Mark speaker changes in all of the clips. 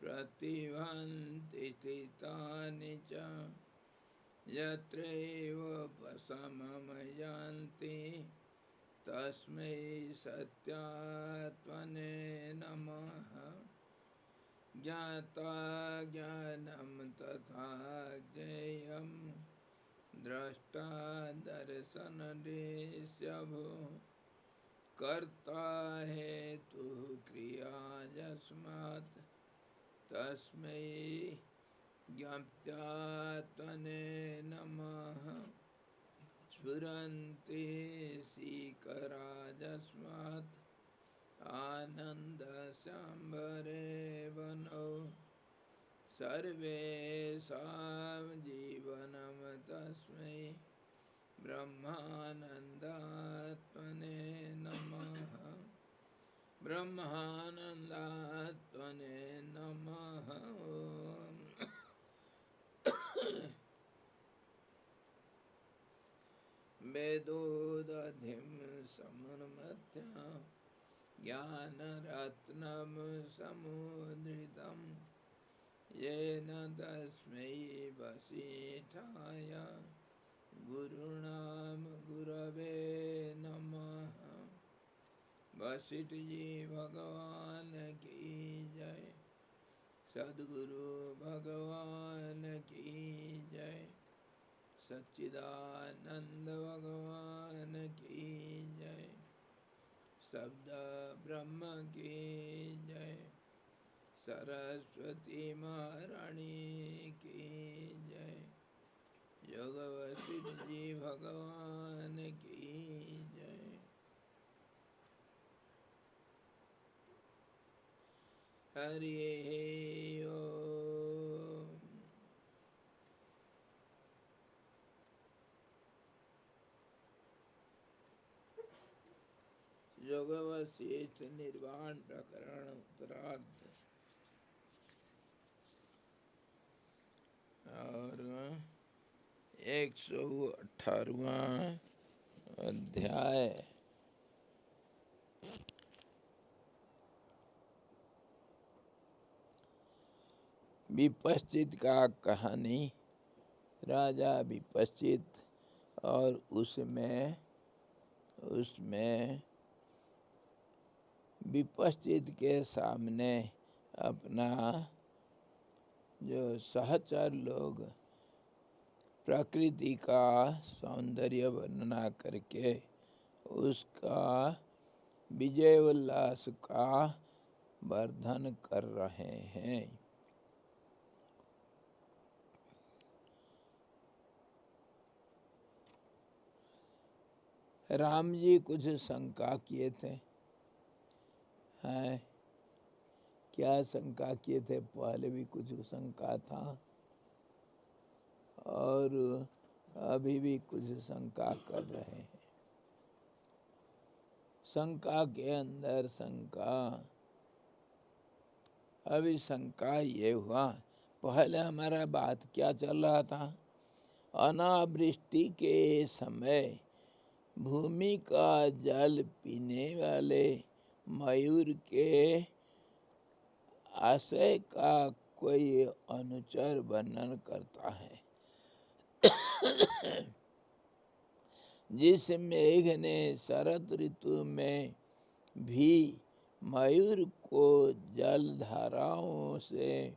Speaker 1: प्रतिभान्ति स्थितानि च यत्रैव उपशमं यान्ति तस्मै सत्यात्मने नमः। ज्ञाता ज्ञानं तथा ज्ञेयं द्रष्टा दर्शनदृश्यभो कर्ता हेतुः क्रिया यस्मात् तस्मै ज्ञात्यात्मने नमः। स्फुरन्ति सीकरा यस्मात् आनन्दसाम्बरे वनो सर्वेषां जीवनं तस्मै ब्रह्मानन्दात्मने नमः। ब्रह्मानन्दात्मने नमः। वेदोदधिं समुन्मथ्य ज्ञानरत्नं समुद्रितं येन तस्मै वसिष्ठाय गुरुणां गुरवे नमः। वशिष्ठ जी भगवान की जय। सद्गुरु भगवान की जय। सच्चिदानंद भगवान की जय। शब्द ब्रह्म की जय। सरस्वती महारानी की जय। योग वशिष्ठ जी भगवान की जय। हरि ओम। योग वशिष्ठ निर्वाण प्रकरण उत्तरार्ध और 118वां अध्याय। विपश्चित का कहानी। राजा विपश्चित और उसमें विपश्चित के सामने अपना जो सहचर लोग प्रकृति का सौंदर्य वर्णना करके उसका विजय उल्लास का वर्धन कर रहे हैं। राम जी कुछ शंका किए थे। हैं, क्या शंका किए थे? पहले भी कुछ शंका था और अभी भी कुछ शंका कर रहे हैं। शंका के अंदर शंका। अभी शंका ये हुआ, पहले हमारा बात क्या चल रहा था? अनावृष्टि के समय भूमि का जल पीने वाले मयूर के आशय का कोई अनुचर वर्णन करता है। जिस मेघ ने शरद ऋतु में भी मयूर को जल धाराओं से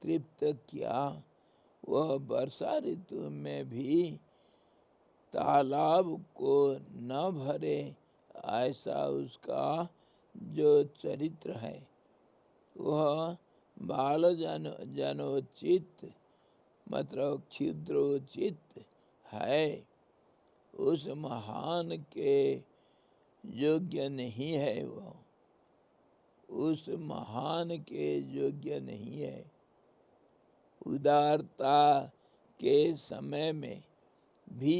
Speaker 1: तृप्त किया, वह वर्षा ऋतु में भी तालाब को न भरे, ऐसा उसका जो चरित्र है वह बाल जनोचित मतलब क्षुद्रोचित है। उस महान के योग्य नहीं है। वह उस महान के योग्य नहीं है। उदारता के समय में भी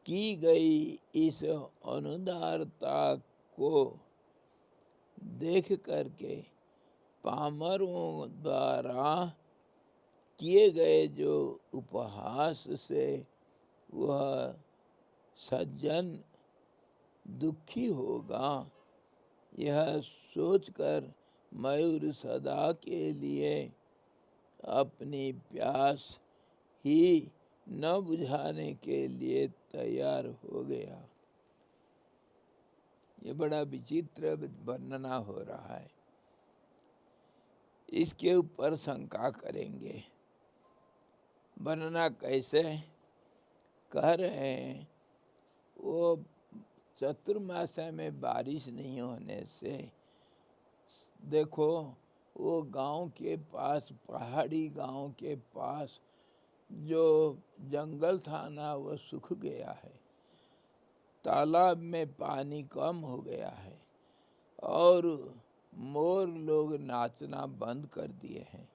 Speaker 1: की गई इस अनुदारता को देख करके पामरों द्वारा किए गए जो उपहास से वह सज्जन दुखी होगा, यह सोचकर मयूर सदा के लिए अपनी प्यास ही न बुझाने के लिए तैयार हो गया। ये बड़ा विचित्र वर्णना हो रहा है। इसके ऊपर शंका करेंगे। वर्णना कैसे कह रहे हैं? वो चतुर्मास्य में बारिश नहीं होने से देखो, वो गांव के पास, पहाड़ी गांव के पास जो जंगल था ना, वो सूख गया है। तालाब में पानी कम हो गया है और मोर लोग नाचना बंद कर दिए हैं,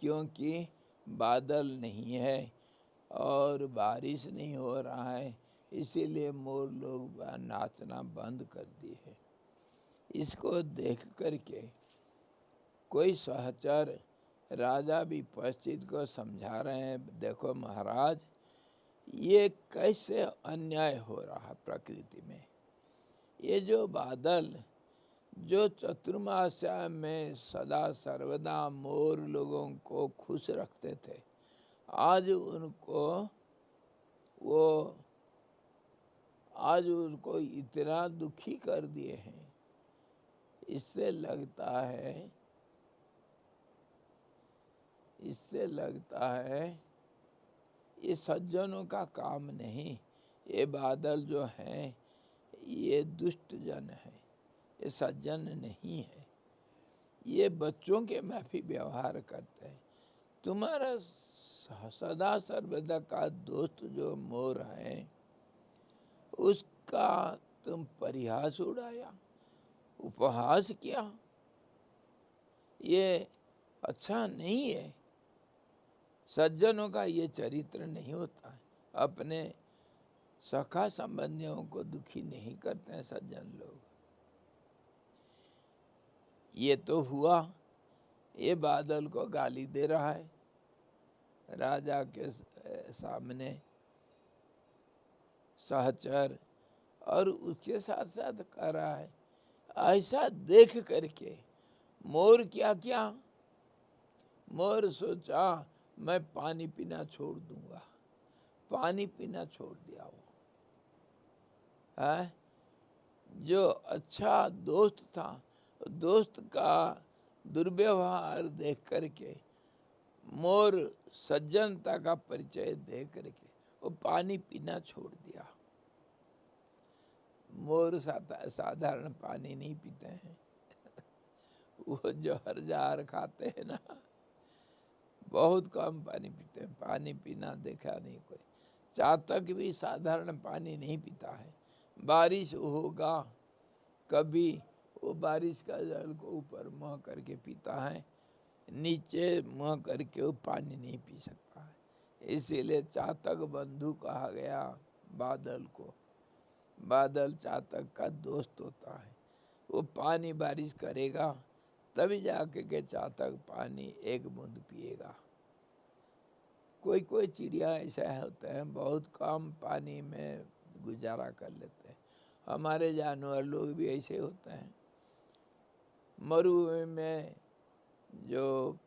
Speaker 1: क्योंकि बादल नहीं है और बारिश नहीं हो रहा है। इसीलिए मोर लोग नाचना बंद कर दिए हैं। इसको देख करके कोई सहचर राजा भी उपस्थित को समझा रहे हैं, देखो महाराज, ये कैसे अन्याय हो रहा प्रकृति में। ये जो बादल जो चतुर्मास्या में सदा सर्वदा मोर लोगों को खुश रखते थे, आज उनको इतना दुखी कर दिए हैं। इससे लगता है ये सज्जनों का काम नहीं। ये बादल जो हैं ये दुष्ट जन है, ये सज्जन नहीं है। ये बच्चों के माफी व्यवहार करते हैं। तुम्हारा सदा सर्वदा का दोस्त जो मोर है, उसका तुम परिहास उड़ाया, उपहास किया। ये अच्छा नहीं है। सज्जनों का ये चरित्र नहीं होता है। अपने सखा संबंधियों को दुखी नहीं करते हैं सज्जन लोग। ये तो हुआ, ये बादल को गाली दे रहा है राजा के सामने सहचर, और उसके साथ साथ कह रहा है। ऐसा देख करके मोर क्या क्या, मोर सोचा मैं पानी पीना छोड़ दूंगा। पानी पीना छोड़ दिया वो है। जो अच्छा दोस्त था, दोस्त का दुर्व्यवहार देख करके, मोर सज्जनता का परिचय दे करके वो पानी पीना छोड़ दिया। मोर साधारण पानी नहीं पीते हैं। वो जहर जहर खाते हैं ना, बहुत कम पानी पीते हैं। पानी पीना देखा नहीं कोई। चातक भी साधारण पानी नहीं पीता है। बारिश होगा कभी, वो बारिश का जल को ऊपर मुँह करके पीता है, नीचे मुँह करके वो पानी नहीं पी सकता है। इसीलिए चातक बंधु कहा गया बादल को। बादल चातक का दोस्त होता है। वो पानी बारिश करेगा तभी जाके के चातक पानी एक बूंद पिएगा। कोई कोई चिड़िया ऐसा होते हैं, बहुत कम पानी में गुजारा कर लेते हैं। हमारे जानवर लोग भी ऐसे होते हैं। मरुभूमि में जो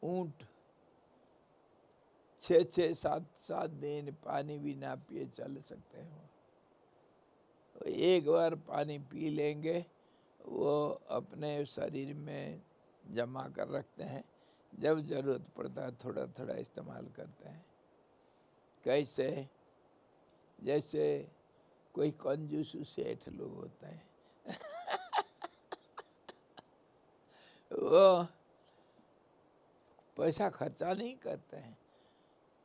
Speaker 1: ऊंट 6-7 दिन पानी भी ना पिए चल सकते हैं। एक बार पानी पी लेंगे, वो अपने शरीर में जमा कर रखते हैं, जब ज़रूरत पड़ता है थोड़ा थोड़ा इस्तेमाल करते हैं। कैसे? जैसे कोई कंजूस सेठ लोग होते हैं वो पैसा खर्चा नहीं करते हैं।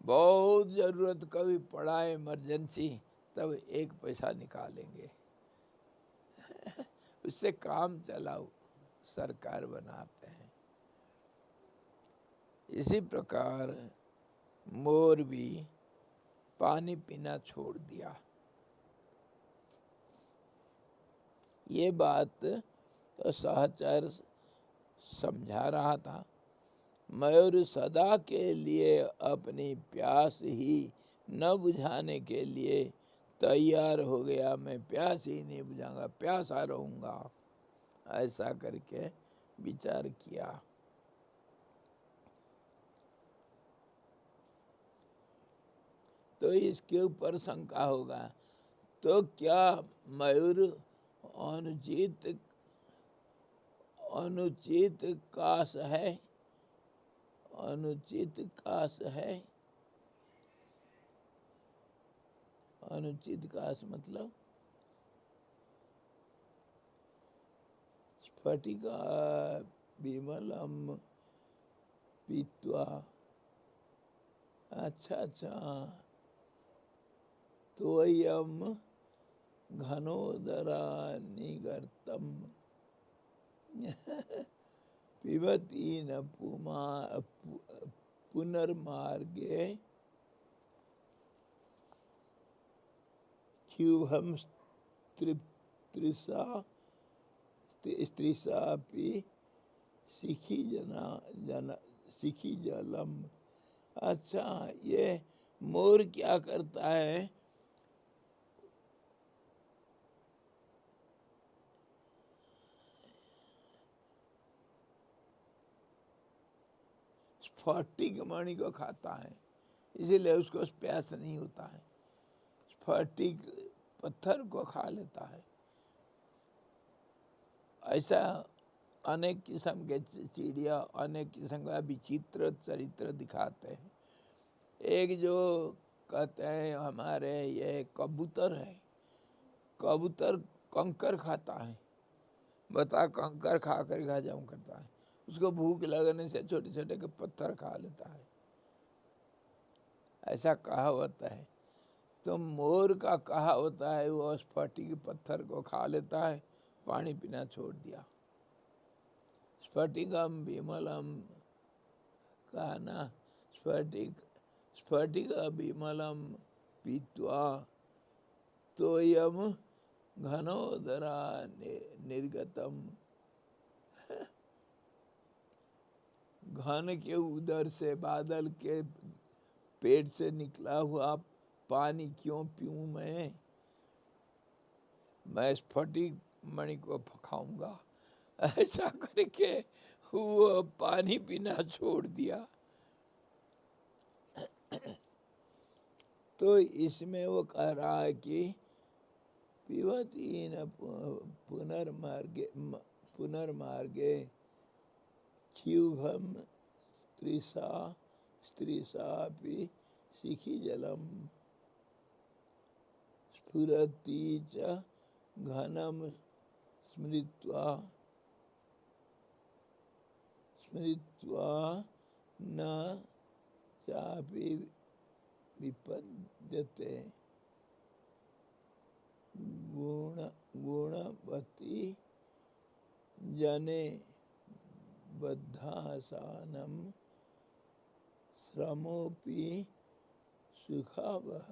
Speaker 1: बहुत ज़रूरत कभी पड़ा इमरजेंसी, तब एक पैसा निकालेंगे उससे काम चलाओ सरकार बनाते हैं। इसी प्रकार मोर भी पानी पीना छोड़ दिया। ये बात तो सहचर समझा रहा था। मयूर सदा के लिए अपनी प्यास ही न बुझाने के लिए तैयार हो गया। मैं प्यास ही नहीं बुझाऊंगा, प्यासा रहूँगा। ऐसा करके विचार किया। तो इसके ऊपर शंका होगा, तो क्या मयूर अनुचित अनुचित काश है? अनुचित काश है? अनुचित काश मतलब स्फटिका विमलम पीत्वा। अच्छा, तोयम घनोदरा निगर्तम पिबती न पुनर्मार्गे ह्यूहम स्त्रीसापि शिखी जलम। अच्छा, ये मोर क्या करता है? स्फटिक मणि को खाता है, इसीलिए उसको प्यास नहीं होता है। स्फटिक पत्थर को खा लेता है। ऐसा अनेक किस्म के चिड़िया अनेक किस्म का विचित्र चरित्र दिखाते हैं। एक जो कहते हैं हमारे ये कबूतर है, कबूतर कंकर खाता है। बता, कंकर खा कर हजम करता है। उसको भूख लगने से छोटे छोटे के पत्थर खा लेता है, ऐसा कहावत है। तो मोर का कहावत है, वो स्फटिक पत्थर को खा लेता है, पानी पीना छोड़ दिया। स्फटिकम विमलम कहा ना, स्फटिक विमलम पीत्वा तोयम घनोदरा निर्गतम। घन के उदर से, बादल के पेट से निकला हुआ पानी क्यों पीऊं मैं स्फटिक मणि को खाऊंगा। ऐसा करके वो पानी पीना छोड़ दिया। तो इसमें वो कह रहा है कि पिबती न पुनर्मार्गे क्षुभम स्त्रीसापि शिखी जलम स्फुरति च घनम स्मृत्वा न चापि विपद्यते गुणवती जने बद्धासानम श्रमोपि सुखावह।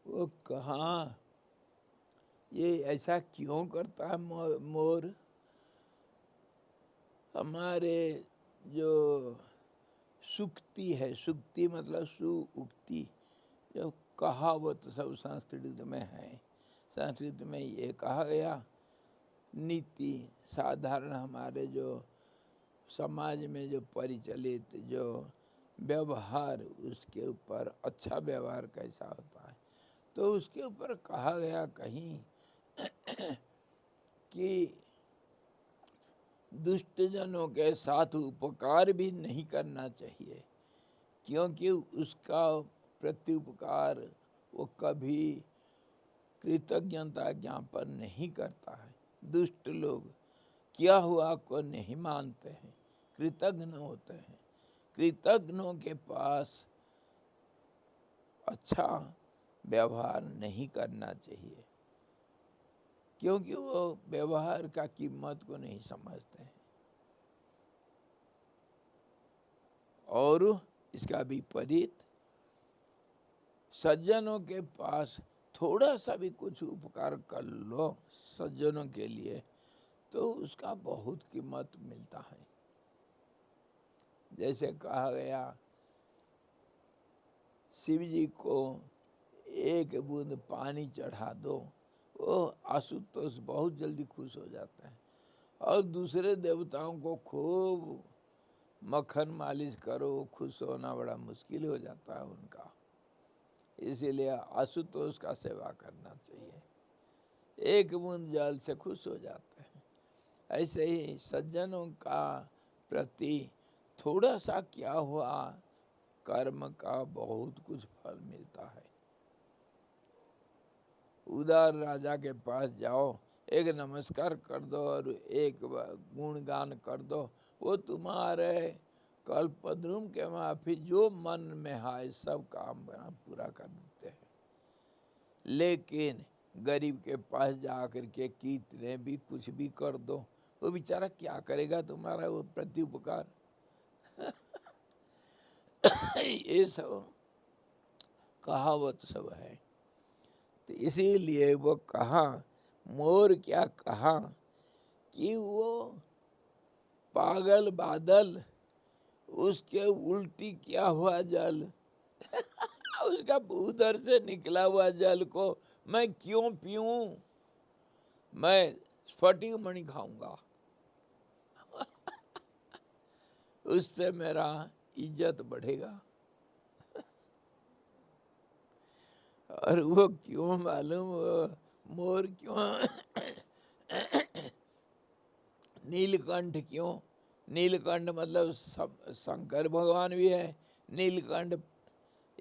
Speaker 1: वो कहाँ, ये ऐसा क्यों करता है मोर? हमारे जो सुक्ति है, सुक्ति मतलब सुउक्ति, जो कहावत सब संस्कृत में है। संस्कृत में ये कहा गया, नीति साधारण हमारे जो समाज में जो परिचलित जो व्यवहार, उसके ऊपर अच्छा व्यवहार कैसा होता है, तो उसके ऊपर कहा गया कहीं कि दुष्टजनों के साथ उपकार भी नहीं करना चाहिए, क्योंकि उसका प्रत्युपकार वो कभी कृतज्ञता ज्ञापन नहीं करता है। दुष्ट लोग किया हुआ को नहीं मानते हैं, कृतज्ञ होते हैं। कृतज्ञों के पास अच्छा व्यवहार नहीं करना चाहिए, क्योंकि वो व्यवहार का कीमत को नहीं समझते हैं। और इसका विपरीत, सज्जनों के पास थोड़ा सा भी कुछ उपकार कर लो सज्जनों के लिए, तो उसका बहुत कीमत मिलता है। जैसे कहा गया शिव जी को एक बूंद पानी चढ़ा दो, वो आशुतोष बहुत जल्दी खुश हो जाता है। और दूसरे देवताओं को खूब मक्खन मालिश करो, खुश होना बड़ा मुश्किल हो जाता है उनका। इसीलिए आशुतोष का सेवा करना चाहिए, एक बूंद जल से खुश हो जाते हैं। ऐसे ही सज्जनों का प्रति थोड़ा सा क्या हुआ, कर्म का बहुत कुछ फल मिलता है। उदार राजा के पास जाओ, एक नमस्कार कर दो और एक गुणगान कर दो, वो तुम्हारे कल्पद्रुम के माफी जो मन में है सब काम पूरा कर देते हैं। लेकिन गरीब के पास जाकर के कितने भी कुछ भी कर दो, वो बेचारा क्या करेगा तुम्हारा वो प्रति उपकार। ये सब कहावत सब है। तो इसीलिए वो कहा, मोर क्या कहा कि वो पागल बादल, उसके उल्टी क्या हुआ जल। उसका उधर से निकला हुआ जल को मैं क्यों पीऊं, मैं स्फटिक मणि खाऊंगा। उससे मेरा इज्जत बढ़ेगा। और वो क्यों मालूम, मोर क्यों, नीलकंठ क्यों, नीलकंठ मतलब शंकर भगवान भी है नीलकंठ,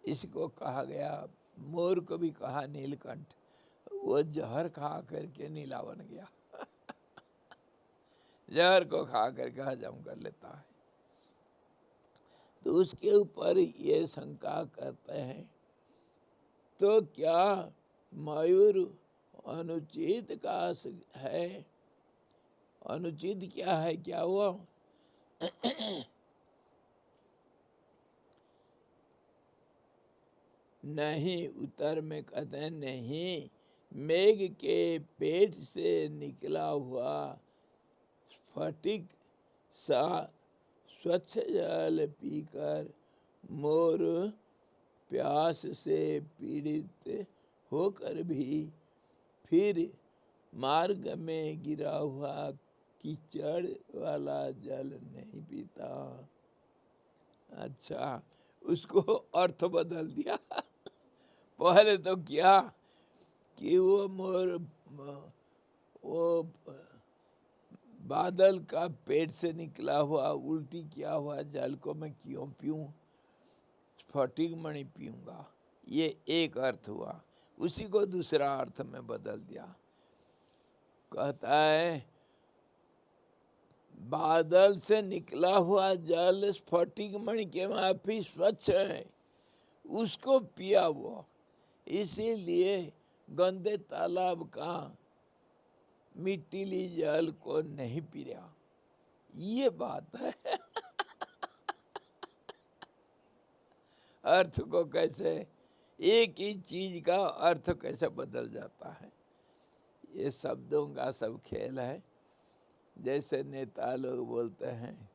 Speaker 1: इसको कहा गया। मोर को भी कहा नीलकंठ। वो जहर खा करके नीला बन गया। जहर को खा करके हजम कर लेता है। तो उसके ऊपर ये शंका करते हैं, तो क्या मयूर अनुचित का है? अनुचित क्या है, क्या हुआ? नहीं, उत्तर में कहते हैं नहीं, मेघ के पेट से निकला हुआ स्फटिक सा स्वच्छ जल पीकर मोर प्यास से पीड़ित होकर भी फिर मार्ग में गिरा हुआ कीचड़ वाला जल नहीं पीता। अच्छा, उसको अर्थ बदल दिया। पहले तो क्या कि वो मोर, वो बादल का पेट से निकला हुआ उल्टी किया हुआ जल को मैं क्यों पीऊं, स्फटिक मणि पीऊंगा, ये एक अर्थ हुआ। उसी को दूसरा अर्थ में बदल दिया। कहता है बादल से निकला हुआ जल स्फटिक मणि के माफी स्वच्छ है, उसको पिया वो, इसीलिए गंदे तालाब का मिट्टीली जल को नहीं पी रहा। ये बात है। अर्थ को कैसे, एक ही चीज का अर्थ कैसे बदल जाता है। ये शब्दों का सब खेल है। जैसे नेता लोग बोलते हैं,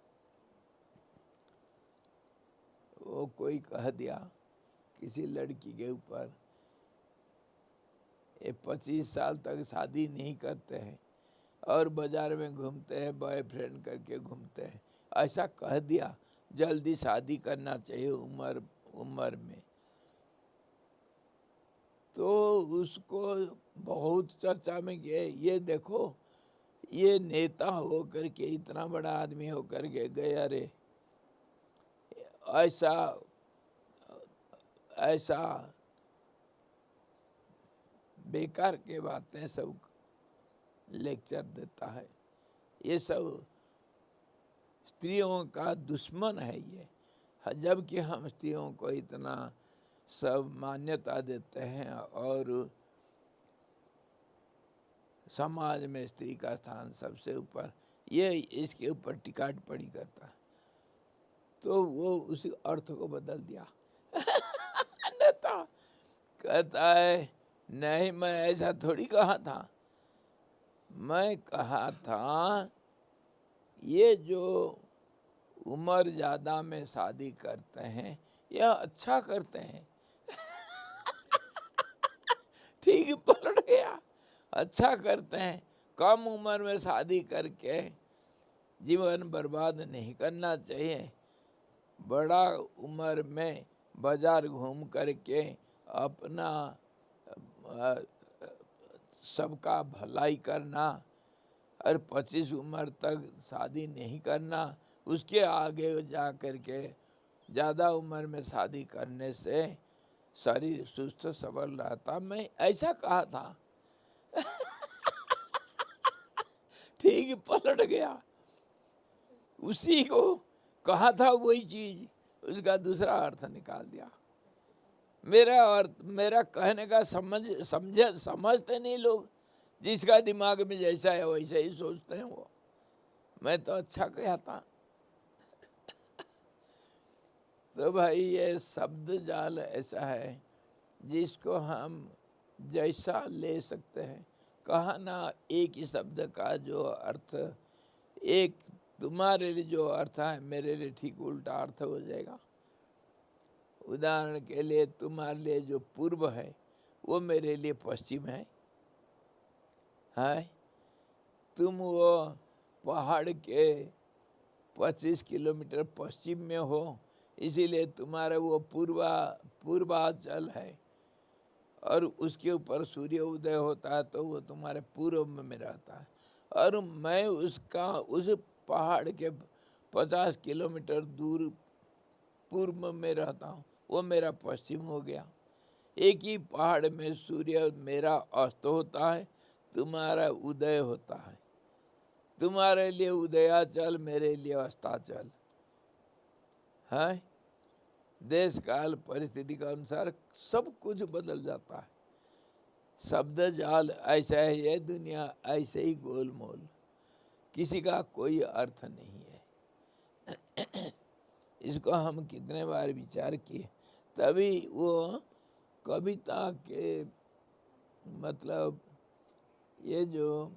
Speaker 1: वो कोई कह दिया किसी लड़की के ऊपर, ये 25 साल तक शादी नहीं करते हैं और बाजार में घूमते हैं, बॉयफ्रेंड करके घूमते हैं, ऐसा कह दिया, जल्दी शादी करना चाहिए उम्र में। तो उसको बहुत चर्चा में गए, ये देखो ये नेता होकर के, इतना बड़ा आदमी होकर के गए, अरे ऐसा ऐसा बेकार के बातें सब लेक्चर देता है। ये सब स्त्रियों का दुश्मन है ये, जबकि हम स्त्रियों को इतना सब मान्यता देते हैं और समाज में स्त्री का स्थान सबसे ऊपर, ये इसके ऊपर टिका टिप्पणी करता है। तो वो उसी अर्थ को बदल दिया। नेता कहता है नहीं, मैं ऐसा थोड़ी कहा था, मैं कहा था ये जो उम्र ज़्यादा में शादी करते हैं यह अच्छा करते हैं, ठीक पलट गया। अच्छा करते हैं, कम उम्र में शादी करके जीवन बर्बाद नहीं करना चाहिए। बड़ा उम्र में बाजार घूम करके अपना सबका भलाई करना, और 25 उम्र तक शादी नहीं करना। उसके आगे जा कर के ज़्यादा उम्र में शादी करने से शरीर सुस्त सबल रहता। मैं ऐसा कहा था। ठीक पलट गया। उसी को कहा था वही चीज, उसका दूसरा अर्थ निकाल दिया। मेरा कहने का समझते नहीं लोग। जिसका दिमाग में जैसा है वैसे ही सोचते हैं वो। मैं तो अच्छा कहता। तो भाई ये शब्द जाल ऐसा है जिसको हम जैसा ले सकते हैं। कहा ना, एक ही शब्द का जो अर्थ, एक तुम्हारे लिए जो अर्थ है मेरे लिए ठीक उल्टा अर्थ हो जाएगा। उदाहरण के लिए तुम्हारे लिए जो पूर्व है वो मेरे लिए पश्चिम है। तुम वो पहाड़ के 25 किलोमीटर पश्चिम में हो, इसीलिए तुम्हारा वो पूर्वांचल है, और उसके ऊपर सूर्य उदय होता है तो वो तुम्हारे पूर्व में रहता है। और मैं उसका उस पहाड़ के 50 किलोमीटर दूर पूर्व में रहता हूँ, वो मेरा पश्चिम हो गया। एक ही पहाड़ में सूर्य मेरा अस्त होता है, तुम्हारा उदय होता है। तुम्हारे लिए उदयाचल, मेरे लिए अस्ताचल है। देश काल परिस्थिति के अनुसार सब कुछ बदल जाता है। शब्द जाल ऐसा है, ये दुनिया ऐसे ही गोलमोल, किसी का कोई अर्थ नहीं है। इसको हम कितने बार विचार किए, तभी वो कविता के मतलब ये जो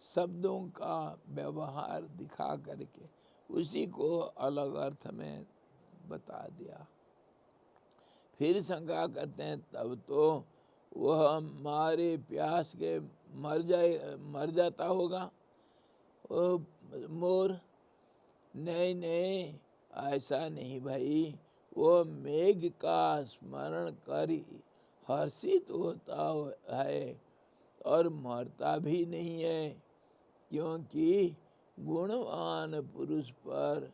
Speaker 1: शब्दों का व्यवहार दिखा करके उसी को अलग अर्थ में बता दिया। फिर शंका करते हैं, तब तो वह मारे प्यास के मर जाता होगा वो मोर। नहीं नहीं, ऐसा नहीं भाई, वो मेघ का स्मरण कर हर्षित होता है और मरता भी नहीं है, क्योंकि गुणवान पुरुष पर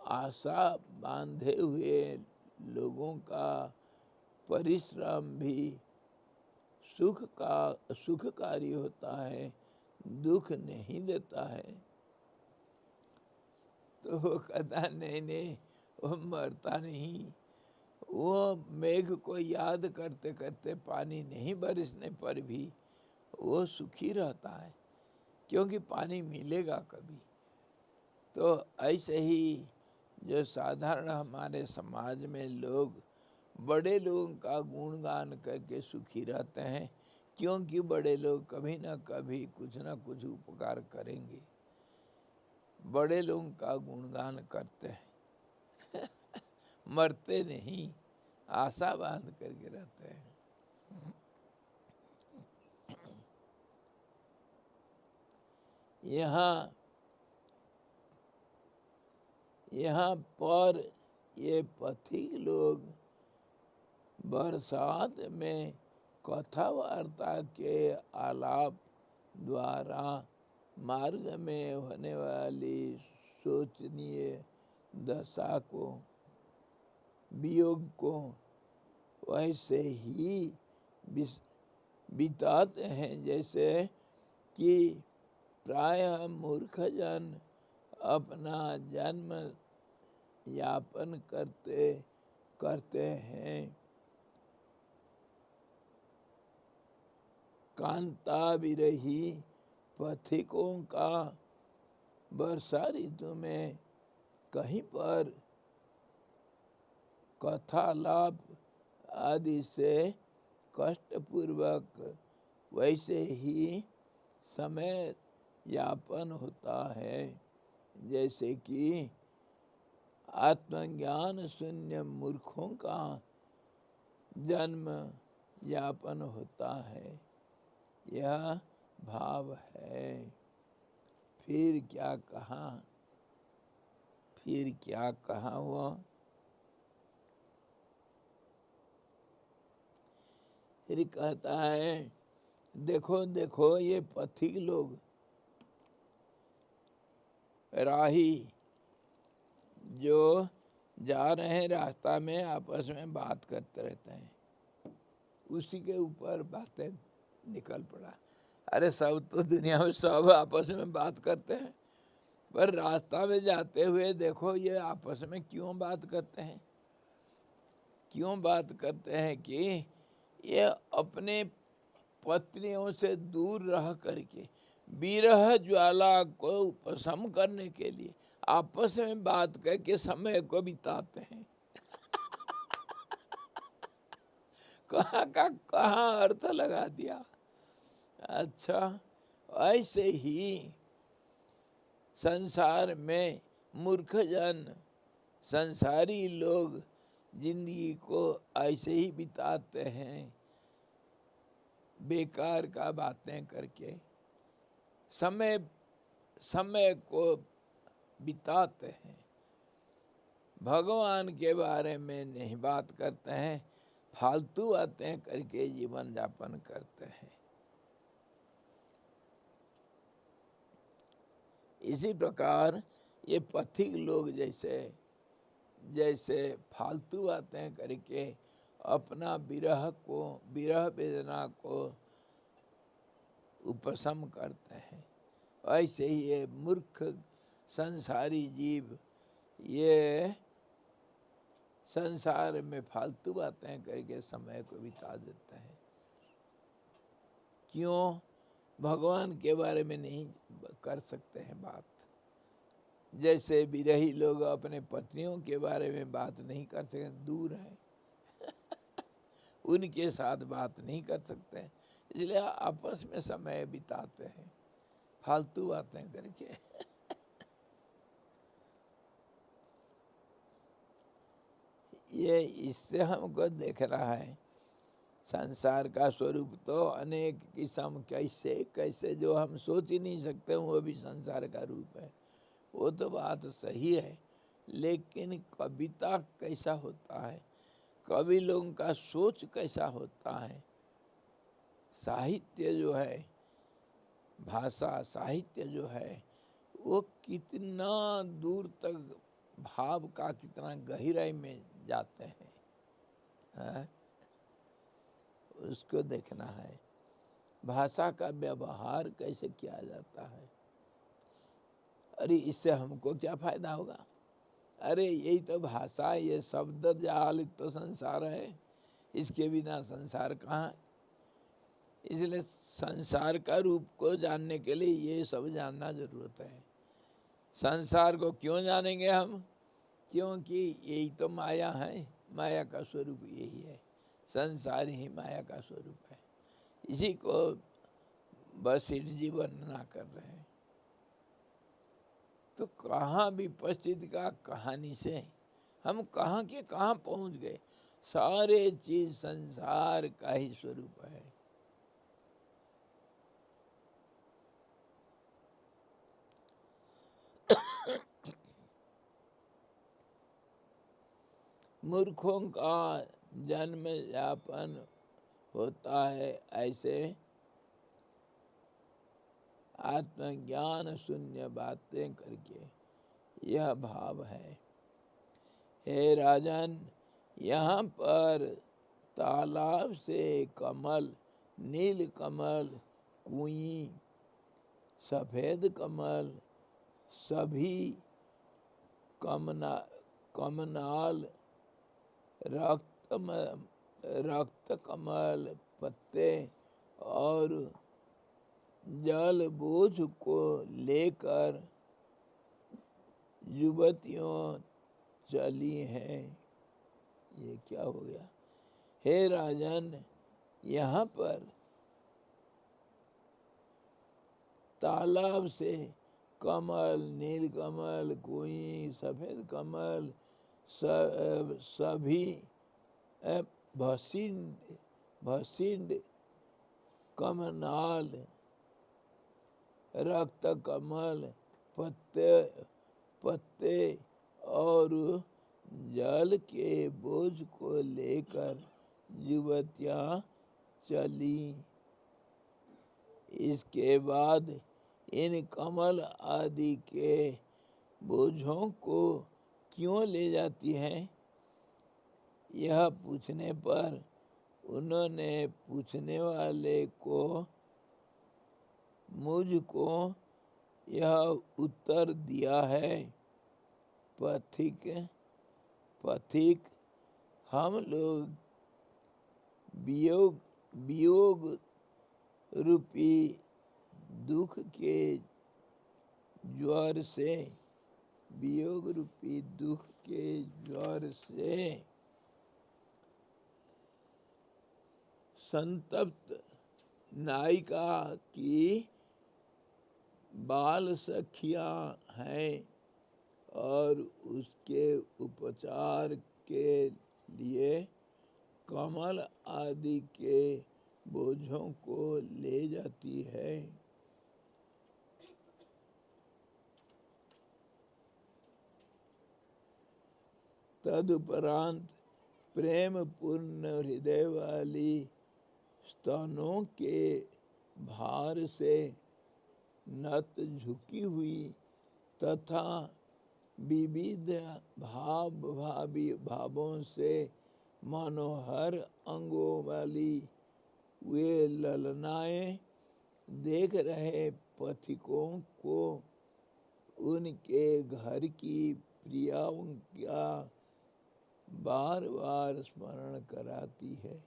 Speaker 1: आशा बांधे हुए लोगों का परिश्रम भी सुखकारी होता है, दुख नहीं देता है। तो वो कहता नहीं नहीं, वो मरता नहीं। वो मेघ को याद करते करते पानी नहीं बरसने पर भी वो सुखी रहता है, क्योंकि पानी मिलेगा कभी। तो ऐसे ही जो साधारण हमारे समाज में लोग बड़े लोगों का गुणगान करके सुखी रहते हैं, क्योंकि बड़े लोग कभी ना कभी कुछ ना कुछ उपकार करेंगे। बड़े लोगों का गुणगान करते हैं। मरते नहीं, आशा बांध करके रहते हैं। यहाँ पर ये पथिक लोग बरसात में कथा वार्ता के आलाप द्वारा मार्ग में होने वाली शोचनीय दशा को, वियोग को वैसे ही बिताते हैं जैसे कि प्रायः मूर्ख जन अपना जन्म यापन करते हैं। कांता विरही पथिकों का वर्षा ऋतु में कहीं पर कथालाप आदि से कष्टपूर्वक वैसे ही समय यापन होता है जैसे कि आत्मज्ञान शून्य मूर्खों का जन्म यापन होता है, यह भाव है। फिर क्या कहा, फिर क्या कहा वो, फिर कहता है देखो देखो ये पथिक लोग, राही जो जा रहे हैं रास्ता में आपस में बात करते रहते हैं, उसी के ऊपर बातें निकल पड़ा। अरे सब तो दुनिया में सब आपस में बात करते हैं, पर रास्ता में जाते हुए देखो ये आपस में क्यों बात करते हैं, क्यों बात करते हैं कि ये अपने पत्नियों से दूर रह करके विरह ज्वाला को उपशम करने के लिए आपस में बात करके समय को बिताते हैं। कहाँ का कहाँ अर्थ लगा दिया। अच्छा, ऐसे ही संसार में मूर्ख जन, संसारी लोग जिंदगी को ऐसे ही बिताते हैं, बेकार का बातें करके समय समय को बिताते हैं, भगवान के बारे में नहीं बात करते हैं, फालतू बातें करके जीवन यापन करते हैं। इसी प्रकार ये पथिक लोग जैसे जैसे फालतू बातें करके अपना विरह को, विरह वेदना को उपशम करते हैं, ऐसे ही ये मूर्ख संसारी जीव ये संसार में फालतू बातें करके समय को बिता देते हैं। क्यों? भगवान के बारे में नहीं कर सकते हैं बात। जैसे विरही लोग अपने पत्नियों के बारे में बात नहीं कर सकते, दूर हैं उनके साथ बात नहीं कर सकते, इसलिए आपस में समय बिताते हैं फालतू बातें करके। ये इससे हमको देख रहा है संसार का स्वरूप तो अनेक किस्म, कैसे कैसे जो हम सोच ही नहीं सकते, वो भी संसार का रूप है। वो तो बात सही है, लेकिन कविता कैसा होता है, कवि लोगों का सोच कैसा होता है, साहित्य जो है, भाषा साहित्य जो है, वो कितना दूर तक भाव का कितना गहराई में जाते हैं, है? उसको देखना है। भाषा का व्यवहार कैसे किया जाता है। अरे इससे हमको क्या फायदा होगा? अरे यही तो भाषा, ये शब्द जाल तो संसार है, इसके बिना संसार कहाँ है? इसलिए संसार का रूप को जानने के लिए ये सब जानना जरूरत है। संसार को क्यों जानेंगे हम? क्योंकि यही तो माया है, माया का स्वरूप यही है, संसार ही माया का स्वरूप है। इसी को वशिष्ठ जी वर्णना कर रहे हैं। तो कहाँ विपस्थित का कहानी से हम कहाँ के कहाँ पहुँच गए। सारे चीज संसार का ही स्वरूप है। मूर्खों का जन्म यापन होता है ऐसे आत्मज्ञान शून्य बातें करके, यह भाव है। हे राजन, यहाँ पर तालाब से कमल, नील कमल, कुई, सफ़ेद कमल, सभी कमनाल, रक्त कमल पत्ते और जल बोझ को लेकर युवतियों चली हैं। ये क्या हो गया? हे राजन, यहाँ पर तालाब से कमल, नील कमल, कोई सफ़ेद कमल, सभी भसिंड भसिंड कमनाल रक्त कमल पत्ते पत्ते और जल के बोझ को लेकर युवतियां चली। इसके बाद इन कमल आदि के बोझों को क्यों ले जाती हैं? यह पूछने पर उन्होंने पूछने वाले को मुझको यह उत्तर दिया है, पथिक पथिक हम लोग वियोग वियोग रूपी दुख के ज्वर से वियोग रूपी दुख के ज्वर से संतप्त नायिका की बाल सखियां हैं और उसके उपचार के लिए कमल आदि के बोझों को ले जाती है। तदुपरांत प्रेम पूर्ण हृदय वाली स्तनों के भार से नत झुकी हुई तथा विविध भावों से मनोहर अंगों वाली वे ललनाएं देख रहे पथिकों को उनके घर की प्रियाओं का बार बार स्मरण कराती है।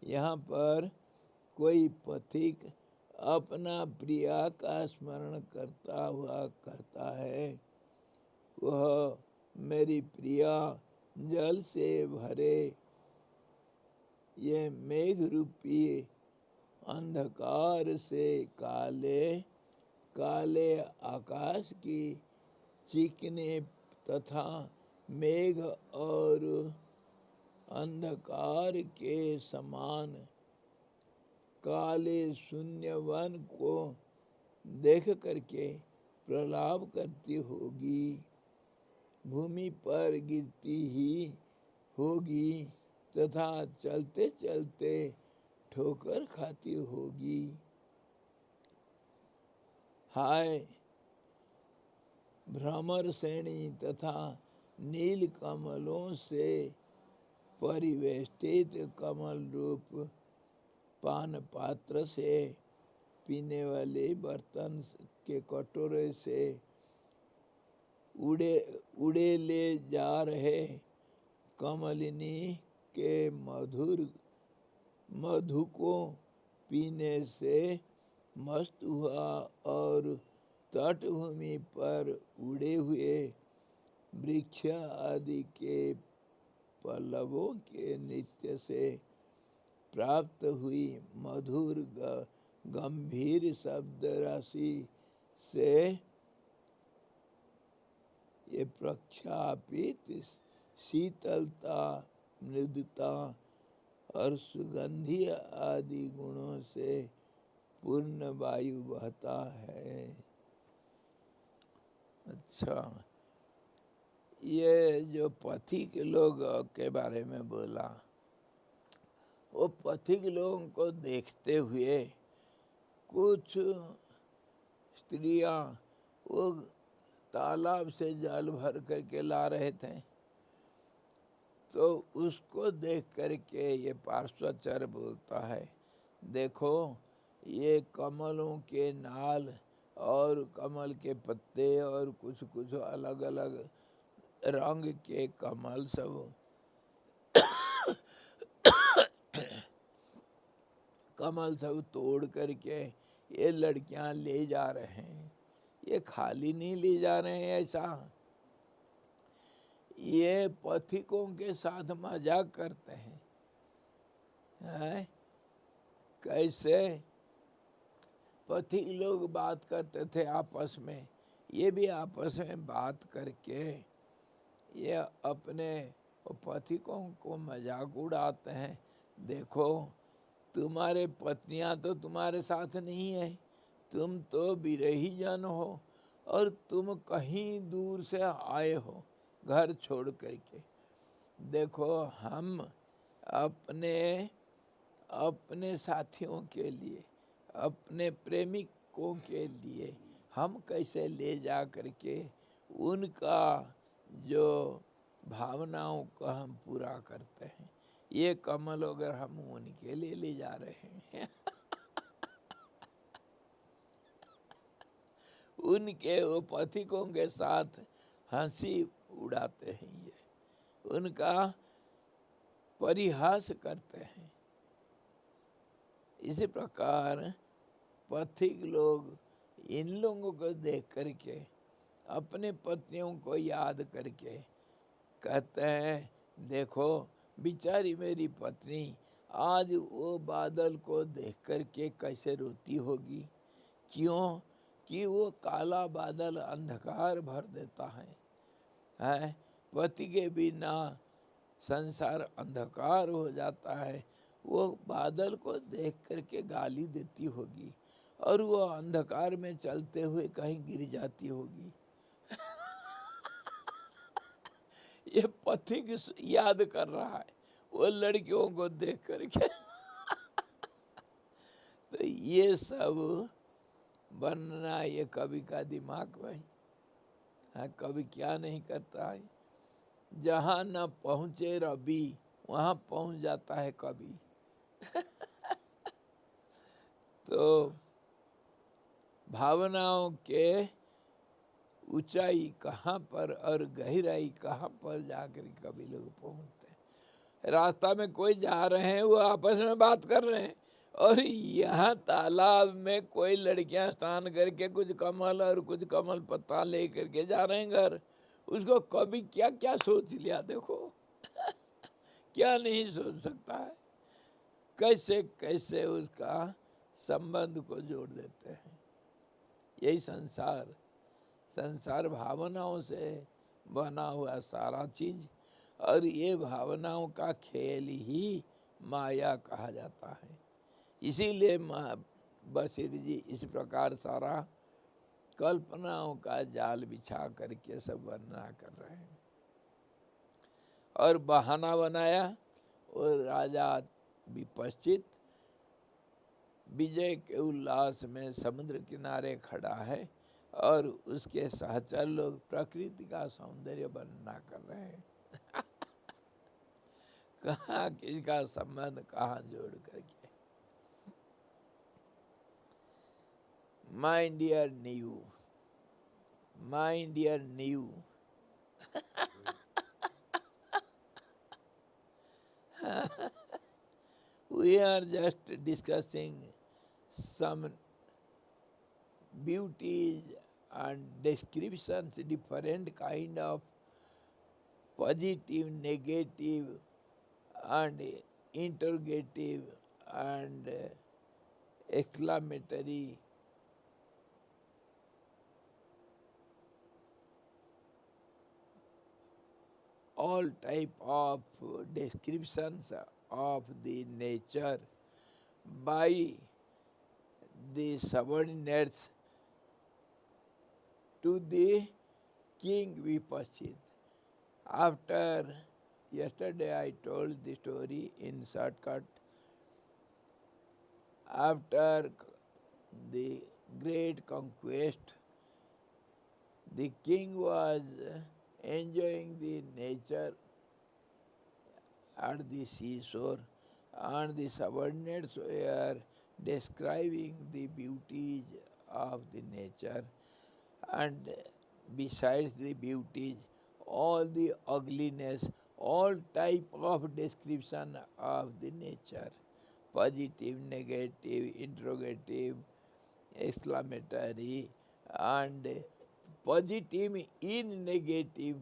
Speaker 1: यहाँ पर कोई पथिक अपना प्रिया का स्मरण करता हुआ कहता है, वह मेरी प्रिया जल से भरे ये मेघ रूपी अंधकार से काले काले आकाश की चिकने तथा मेघ और अंधकार के समान काले शून्य वन को देख करके प्रलाप करती होगी, भूमि पर गिरती ही होगी तथा चलते चलते ठोकर खाती होगी। हाय भ्रमर श्रेणी तथा नील कमलों से परिवेष्टित कमल रूप पान पात्र से पीने वाले बर्तन के कटोरे से उड़े उड़े ले जा रहे कमलिनी के मधु को पीने से मस्त हुआ और तटभूमि पर उड़े हुए वृक्ष आदि के पल्लवों के नृत्य से प्राप्त हुई मधुर गंभीर शब्द राशि से ये प्रख्यापित शीतलता, मृदुता और सुगंधी आदि गुणों से पूर्ण वायु बहता है। अच्छा, ये जो पथिक लोग के बारे में बोला, वो पथिक लोगों को देखते हुए कुछ स्त्रियां वो तालाब से जल भर करके ला रहे थे, तो उसको देख करके ये पार्श्वाचार्य बोलता है, देखो ये कमलों के नाल और कमल के पत्ते और कुछ कुछ अलग अलग रंग के कमल सब कमल सब तोड़ करके ये लड़कियां ले जा रहे हैं। ये खाली नहीं ले जा रहे हैं, ऐसा ये पथिकों के साथ मजाक करते हैं। कैसे पथिक लोग बात करते थे आपस में, ये भी आपस में बात करके ये अपने और पथिकों को मजाक उड़ाते हैं। देखो तुम्हारे पत्नियां तो तुम्हारे साथ नहीं है, तुम तो विरही जन हो और तुम कहीं दूर से आए हो घर छोड़ करके। देखो हम अपने अपने साथियों के लिए, अपने प्रेमिकों के लिए हम कैसे ले जा करके उनका जो भावनाओं को हम पूरा करते हैं। ये कमल अगर हम उनके लिए ले जा रहे हैं उनके वो पथिकों के साथ हंसी उड़ाते हैं, ये उनका परिहास करते हैं। इसी प्रकार पथिक लोग इन लोगों को देख करके अपने पत्नियों को याद करके कहते हैं, देखो बेचारी मेरी पत्नी आज वो बादल को देख करके कैसे रोती होगी। क्यों कि वो काला बादल अंधकार भर देता है। पति के बिना संसार अंधकार हो जाता है। वो बादल को देख करके गाली देती होगी और वो अंधकार में चलते हुए कहीं गिर जाती होगी। ये पथिक याद कर रहा है वो लड़कियों को देख करके। तो ये सब बनना ये कवि का दिमाग भाई। हाँ, कवि क्या नहीं करता है। जहाँ न पहुँचे रवि वहाँ पहुँच जाता है कवि। तो भावनाओं के ऊंचाई कहाँ पर और गहराई कहाँ पर जाकर कवि लोग पहुँचते हैं। रास्ता में कोई जा रहे हैं, वो आपस में बात कर रहे हैं और यहाँ तालाब में कोई लड़कियां स्नान करके कुछ कमल और कुछ कमल पत्ता ले करके जा रहे हैं घर। उसको कभी क्या क्या सोच लिया देखो। क्या नहीं सोच सकता है। कैसे कैसे उसका संबंध को जोड़ देते हैं। यही संसार भावनाओं से बना हुआ सारा चीज, और ये भावनाओं का खेल ही माया कहा जाता है। इसीलिए बशीर जी इस प्रकार सारा कल्पनाओं का जाल बिछा करके सब वर्णना कर रहे हैं। और बहाना बनाया और राजा विपश्चित विजय के उल्लास में समुद्र किनारे खड़ा है और उसके सहचर लोग प्रकृति का सौंदर्य वर्णना कर रहे हैं। कहाँ किसका संबंध कहाँ जोड़ करके। My dear new, my dear new. We are just discussing some beauties and descriptions, different kind of positive, negative, and interrogative and exclamatory. All type of descriptions of the nature by the subordinates to the king Vipashit. After yesterday I told the story in shortcut. After the great conquest, the king was enjoying the nature at the seashore, and the subordinates were describing the beauties of the nature, and besides the beauties, all the ugliness, all type of description of the nature, positive, negative, interrogative, exclamatory, and positive in negative,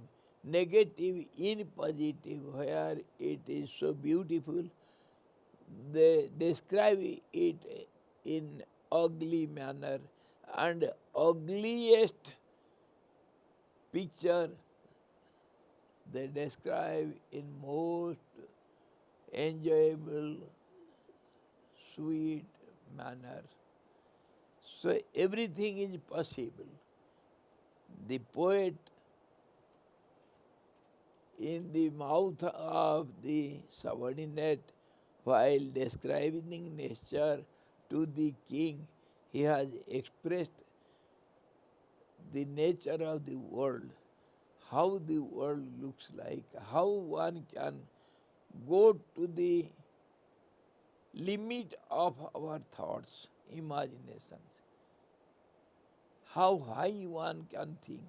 Speaker 1: negative in positive, where it is so beautiful, they describe it in ugly manner, and ugliest picture they describe in most enjoyable, sweet manner. So everything is possible. The poet, in the mouth of the subordinate, while describing nature to the king, he has expressed the nature of the world, how the world looks like, how one can go to the limit of our thoughts, imaginations, how high one can think,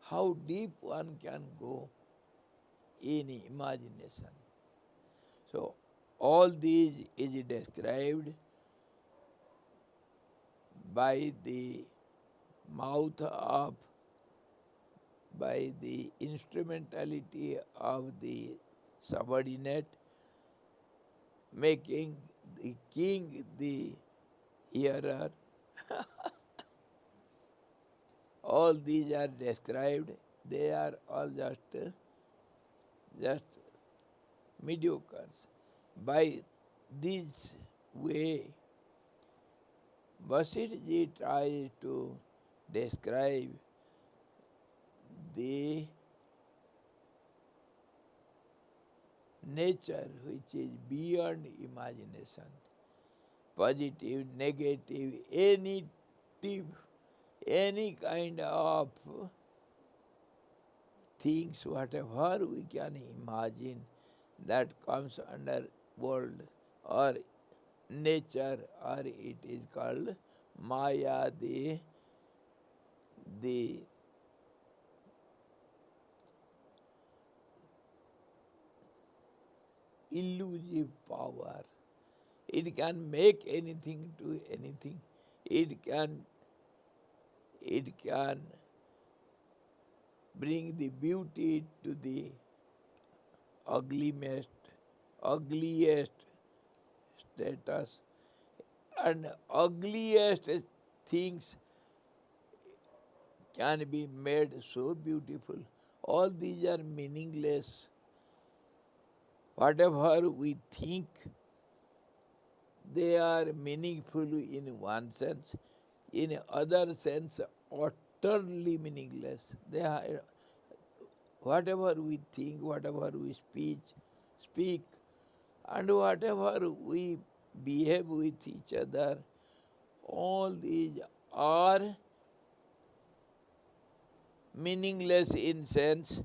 Speaker 1: how deep one can go in imagination. So all these is described by the mouth of, by the instrumentality of the subordinate, making the king the hearer. All these are described. They are all just mediocres. By this way, Vasirji tries to describe the nature which is beyond imagination, positive, negative, any kind of things, whatever we can imagine, that comes under world or nature, or it is called Maya, the illusive power. It can make anything to anything. It can bring the beauty to the ugliest status, and ugliest things can be made so beautiful. All these are meaningless. Whatever we think, they are meaningful in one sense, in other sense utterly meaningless. They are, whatever we think, whatever we speak, and whatever we behave with each other, all these are meaningless in sense.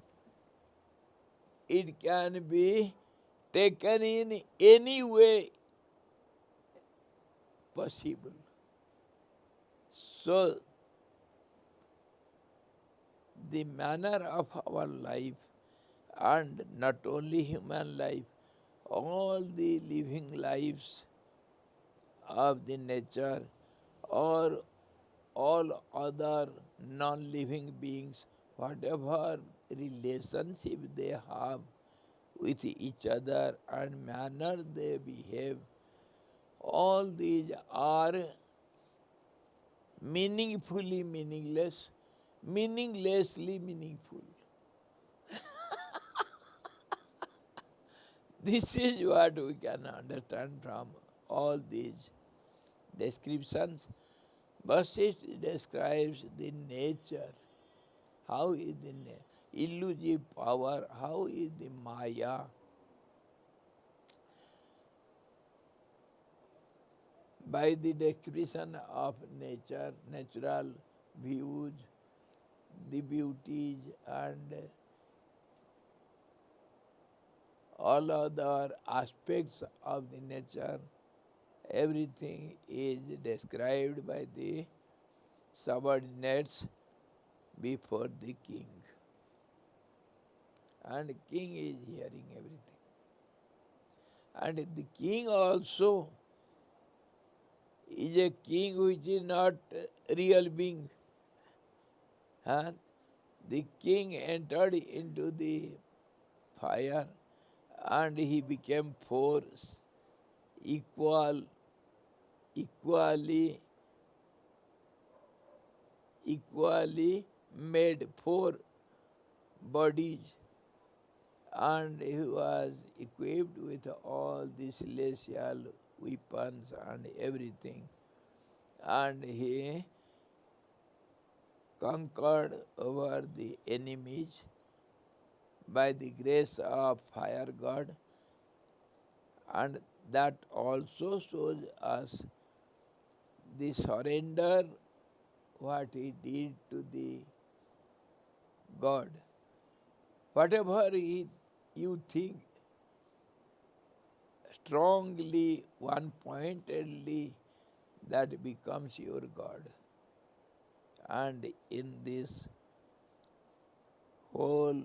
Speaker 1: It can be taken in any way possible. So the manner of our life, and not only human life, all the living lives of the nature, or all other non-living beings, whatever relationship they have with each other and manner they behave, all these are meaningfully meaningless, meaninglessly meaningful. This is what we can understand from all these descriptions. Vasishtha describes the nature, how is the illusive power, how is the Maya. By the description of nature, natural views, the beauties, and all other aspects of the nature, everything is described by the subordinates before the king. And the king is hearing everything. And the king also is a king which is not a real being. Huh? The king entered into the fire and he became equally made four bodies. and he was equipped with all the celestial weapons and everything, and he conquered over the enemies by the grace of fire God, and that also shows us the surrender what he did to the God. Whatever you think strongly, one pointedly, that becomes your God. And in this whole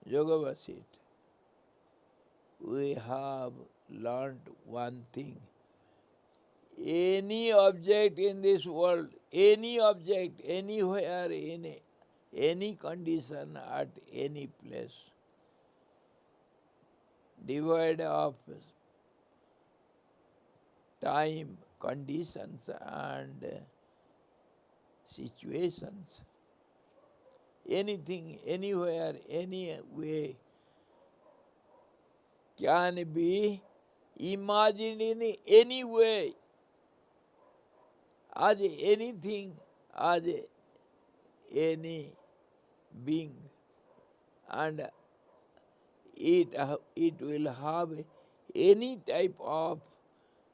Speaker 1: Yoga Vasit, we have learned one thing. Any object in this world, any object, anywhere, in any condition, at any place, devoid of time, conditions, and situations, anything, anywhere, any way, can be imagined in any way as anything, as any being, and it will have any type of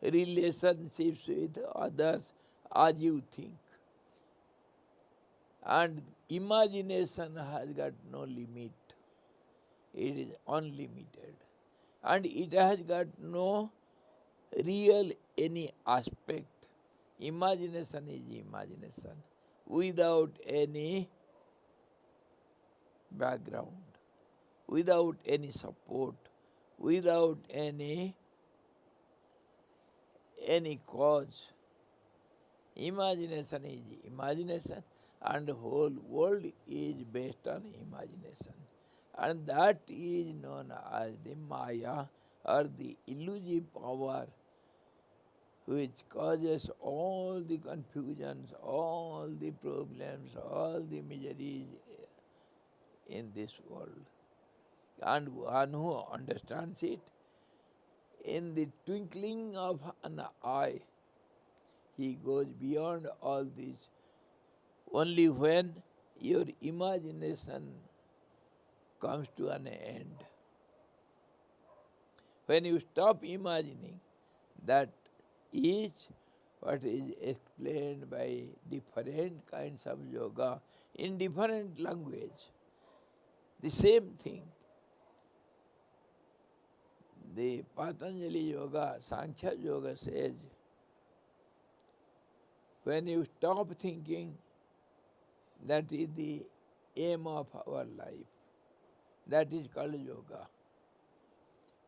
Speaker 1: relationships with others as you think. And imagination has got no limit. It is unlimited. And it has got no real any aspect. Imagination is imagination without any background, without any support, without any cause. Imagination is imagination, and the whole world is based on imagination. And that is known as the Maya, or the illusive power, which causes all the confusions, all the problems, all the miseries in this world. And one who understands it, in the twinkling of an eye, he goes beyond all this. Only when your imagination comes to an end, when you stop imagining, that is what is explained by different kinds of yoga in different language. The same thing. The Patanjali Yoga, Sankhya Yoga says, when you stop thinking, that is the aim of our life. That is called yoga.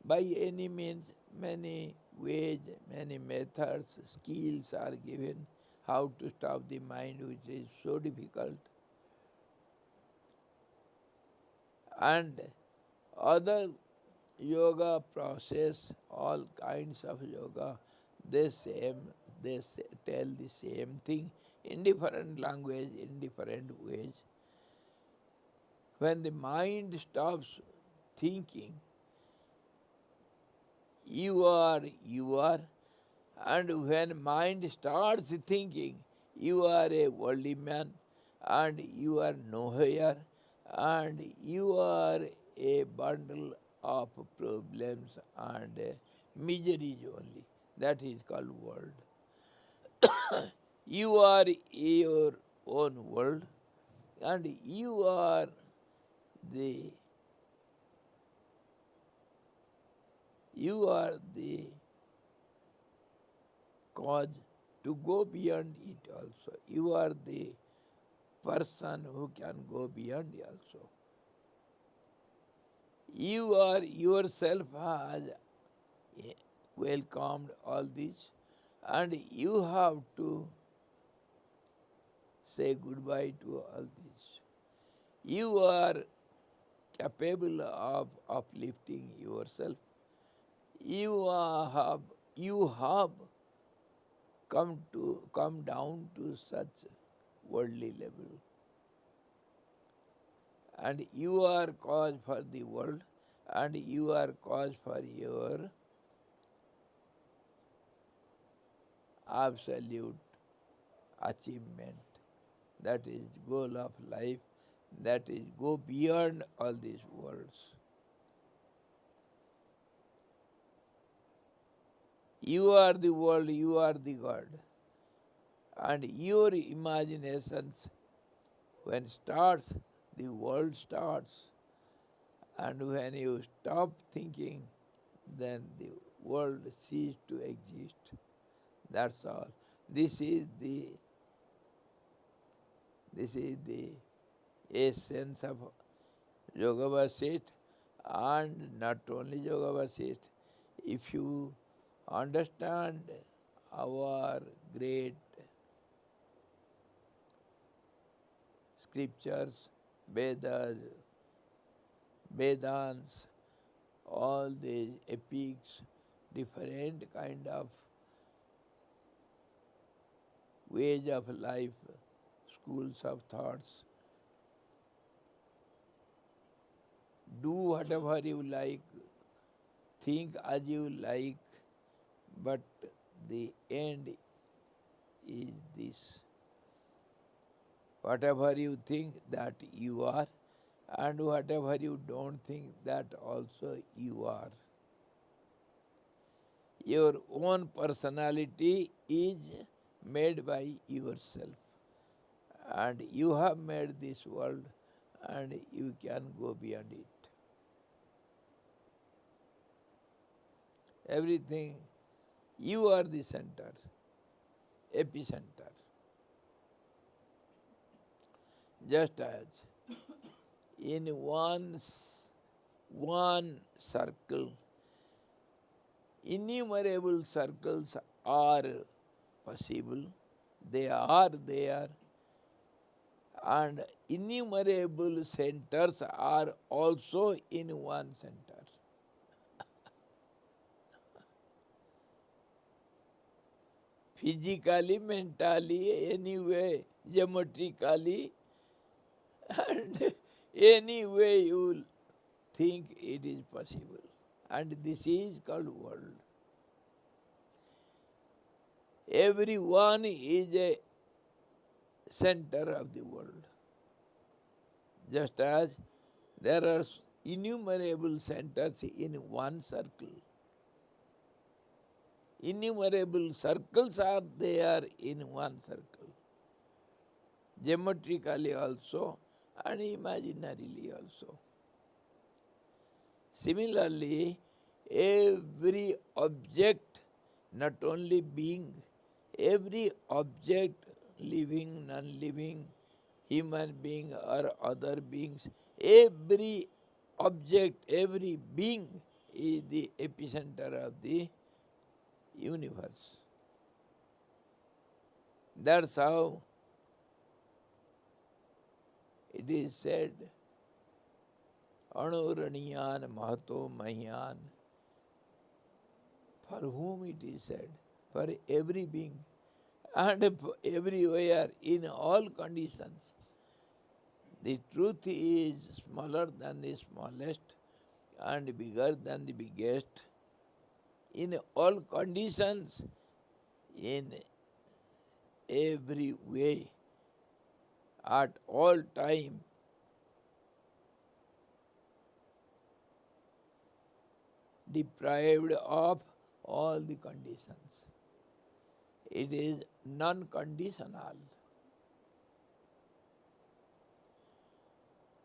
Speaker 1: By any means, many ways, many methods, skills are given how to stop the mind, which is so difficult. And other yoga process, all kinds of yoga, they tell the same thing in different language, in different ways. When the mind stops thinking, you are, and when mind starts thinking, you are a worldly man, and you are nowhere, and you are a bundle of problems and miseries only. That is called world. You are your own world, and you are the cause to go beyond it also. You are the person who can go beyond also. You are yourself has welcomed all this, and you have to say goodbye to all this. You are capable of uplifting yourself. You have come down to such worldly level. and you are cause for the world, and you are cause for your absolute achievement. That is goal of life, that is go beyond all these worlds. You are the world, you are the God. And your imaginations, when starts, the world starts. And when you stop thinking, then the world ceases to exist. That's all. This is the essence of Yoga Vasishtha, and not only Yoga Vasishtha. If you understand our great scriptures, Vedas, Vedants, all these epics, different kind of ways of life, schools of thoughts, do whatever you like, think as you like, but the end is this. Whatever you think, that you are, and whatever you don't think, that also you are. Your own personality is made by yourself, and you have made this world, and you can go beyond it. Everything, you are the center, epicenter. Just as in one circle, innumerable circles are possible, they are there, and innumerable centers are also in one center. Physically, mentally, anyway, geometrically, and any way you think it is possible. And this is called world. Everyone is a center of the world. Just as there are innumerable centers in one circle. Innumerable circles are there in one circle. Geometrically also and imaginarily also. Similarly, every object, not only being, every object, living, non-living, human being or other beings, every object, every being is the epicenter of the universe. That's how it is said, Anuraniyan Mahato Mahyan. For whom it is said? For every being and everywhere, in all conditions. The truth is smaller than the smallest and bigger than the biggest. In all conditions, in every way, at all time, deprived of all the conditions. It is non-conditional.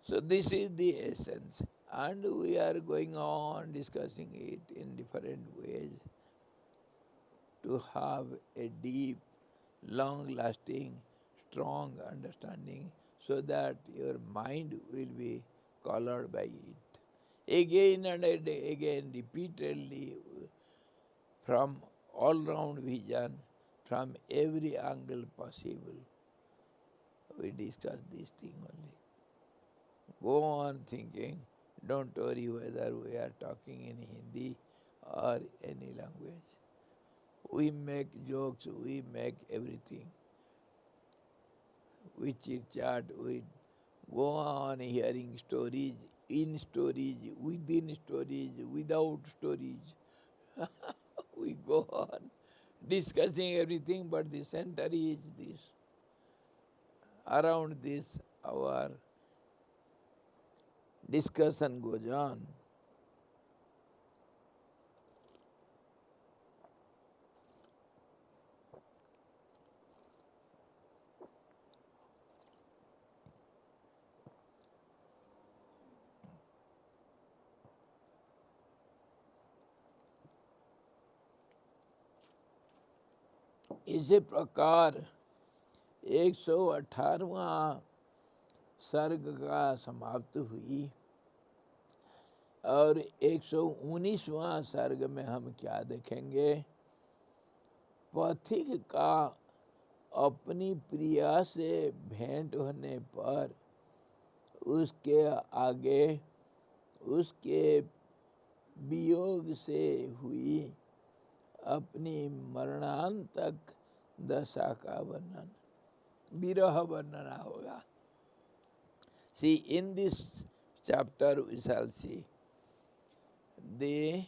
Speaker 1: So this is the essence, and we are going on discussing it in different ways to have a deep, long-lasting, strong understanding, so that your mind will be colored by it. Again and again, repeatedly, from all-round vision, from every angle possible, we discuss this thing only. Go on thinking, don't worry whether we are talking in Hindi or any language. We make jokes, we make everything. We chit chat, we go on hearing stories, in stories, within stories, without stories. We go on discussing everything, but the center is this. Around this, our discussion goes on. इसी प्रकार 118वां सर्ग का समाप्त हुई और 119वां सर्ग में हम क्या देखेंगे? पथिक का अपनी प्रिया से भेंट होने पर उसके आगे उसके वियोग से हुई अपनी मरणांतक दशा का वर्णन, विरह वर्णना होगा. See, in this chapter we shall see the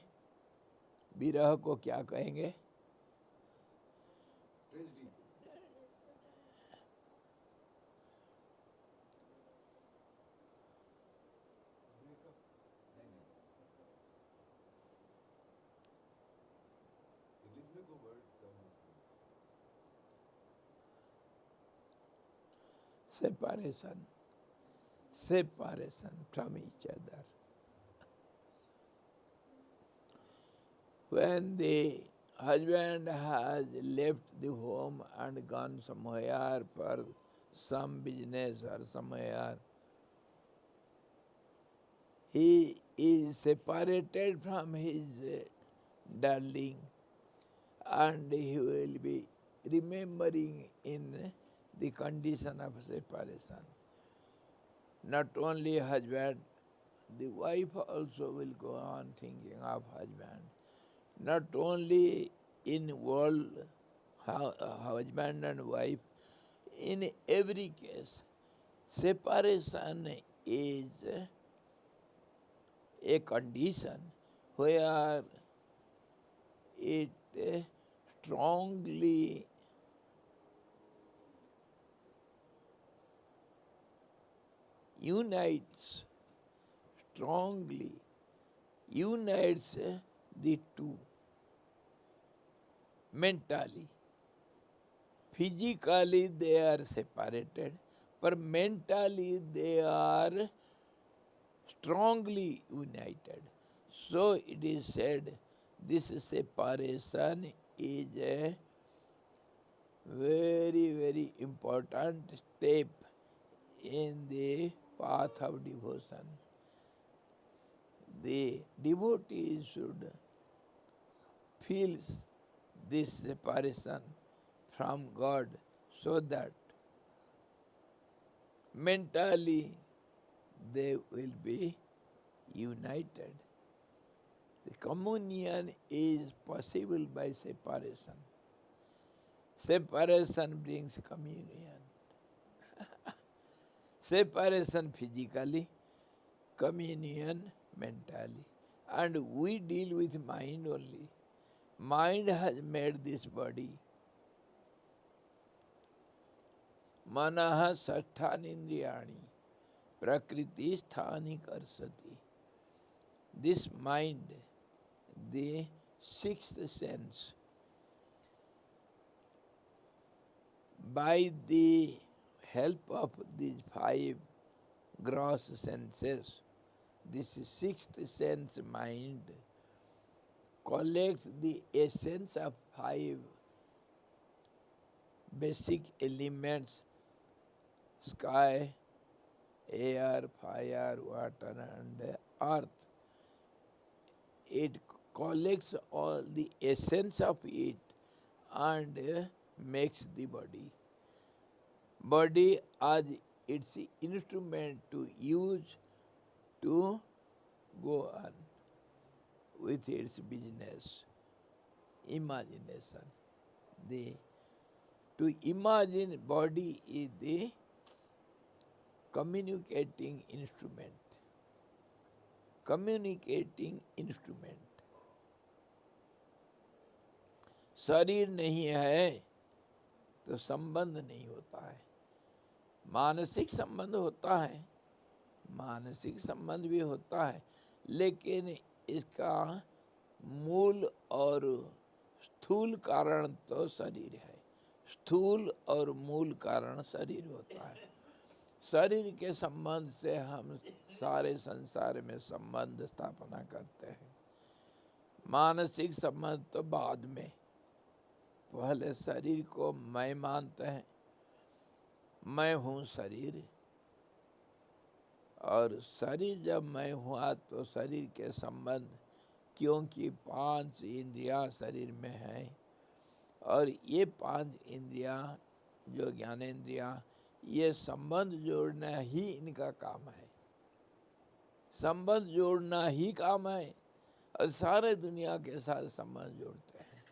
Speaker 1: विरह को क्या कहेंगे? Separation from each other. When the husband has left the home and gone somewhere for some business or somewhere, he is separated from his darling, and he will be remembering in the condition of separation. Not only husband, the wife also will go on thinking of husband. Not only in world, husband and wife, in every case, separation is a condition where it strongly unites the two mentally. Physically they are separated, but mentally they are strongly united. So it is said this separation is a very, very important step in the path of devotion. The devotee should feel this separation from God so that mentally they will be united. The communion is possible by separation. Separation brings communion. Separation physically, communion mentally. And we deal with mind only. Mind has made this body. Manaha satthanindriyani prakriti sthani karsati. This mind, the sixth sense, by the help of these five gross senses, this sixth sense mind collects the essence of five basic elements: sky, air, fire, water, and earth. It collects all the essence of it and makes the body. Body as its instrument to use to go on with its business. Imagination. To imagine body is the communicating instrument. शरीर नहीं है तो संबंध नहीं होता है। मानसिक संबंध होता है, मानसिक संबंध भी होता है, लेकिन इसका मूल और स्थूल कारण तो शरीर है। स्थूल और मूल कारण शरीर होता है। शरीर के संबंध से हम सारे संसार में संबंध स्थापना करते हैं। मानसिक संबंध तो बाद में, पहले शरीर को मैं मानते हैं, मैं हूँ शरीर, और शरीर जब मैं हुआ तो शरीर के संबंध, क्योंकि 5 इंद्रियां शरीर में हैं, और ये 5 इंद्रियां जो ज्ञानेंद्रियां, ये संबंध जोड़ना ही इनका काम है। संबंध जोड़ना ही काम है, और सारे दुनिया के साथ संबंध जोड़ते हैं।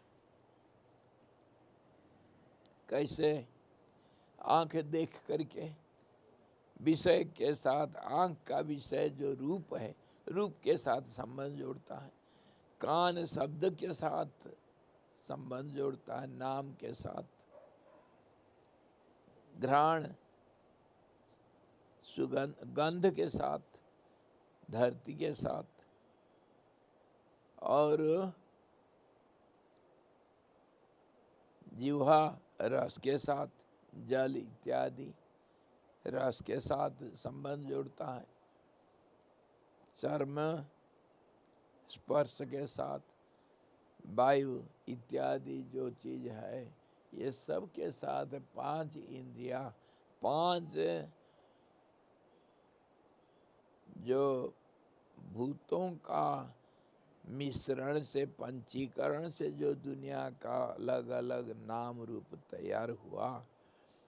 Speaker 1: कैसे? आंख देख करके विषय के साथ, आंख का विषय जो रूप है, रूप के साथ संबंध जोड़ता है। कान शब्द के साथ संबंध जोड़ता है, नाम के साथ। घ्राण सुगंध, गंध के साथ, धरती के साथ, और जिह्वा रस के साथ, जल इत्यादि रस के साथ संबंध जोड़ता है। चर्म स्पर्श के साथ, वायु इत्यादि जो चीज है, ये सब के साथ 5 इंद्रियां, 5 जो भूतों का मिश्रण से, पंचीकरण से जो दुनिया का अलग अलग नाम रूप तैयार हुआ,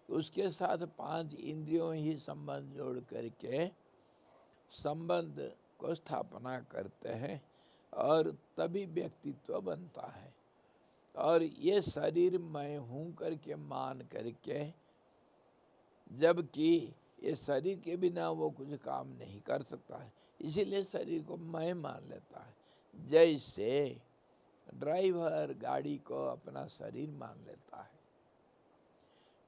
Speaker 1: उसके साथ 5 इंद्रियों ही संबंध जोड़ करके संबंध को स्थापना करते हैं, और तभी व्यक्तित्व बनता है। और ये शरीर मैं हूँ करके मान करके, जबकि ये शरीर के बिना वो कुछ काम नहीं कर सकता है, इसीलिए शरीर को मैं मान लेता है। जैसे ड्राइवर गाड़ी को अपना शरीर मान लेता है।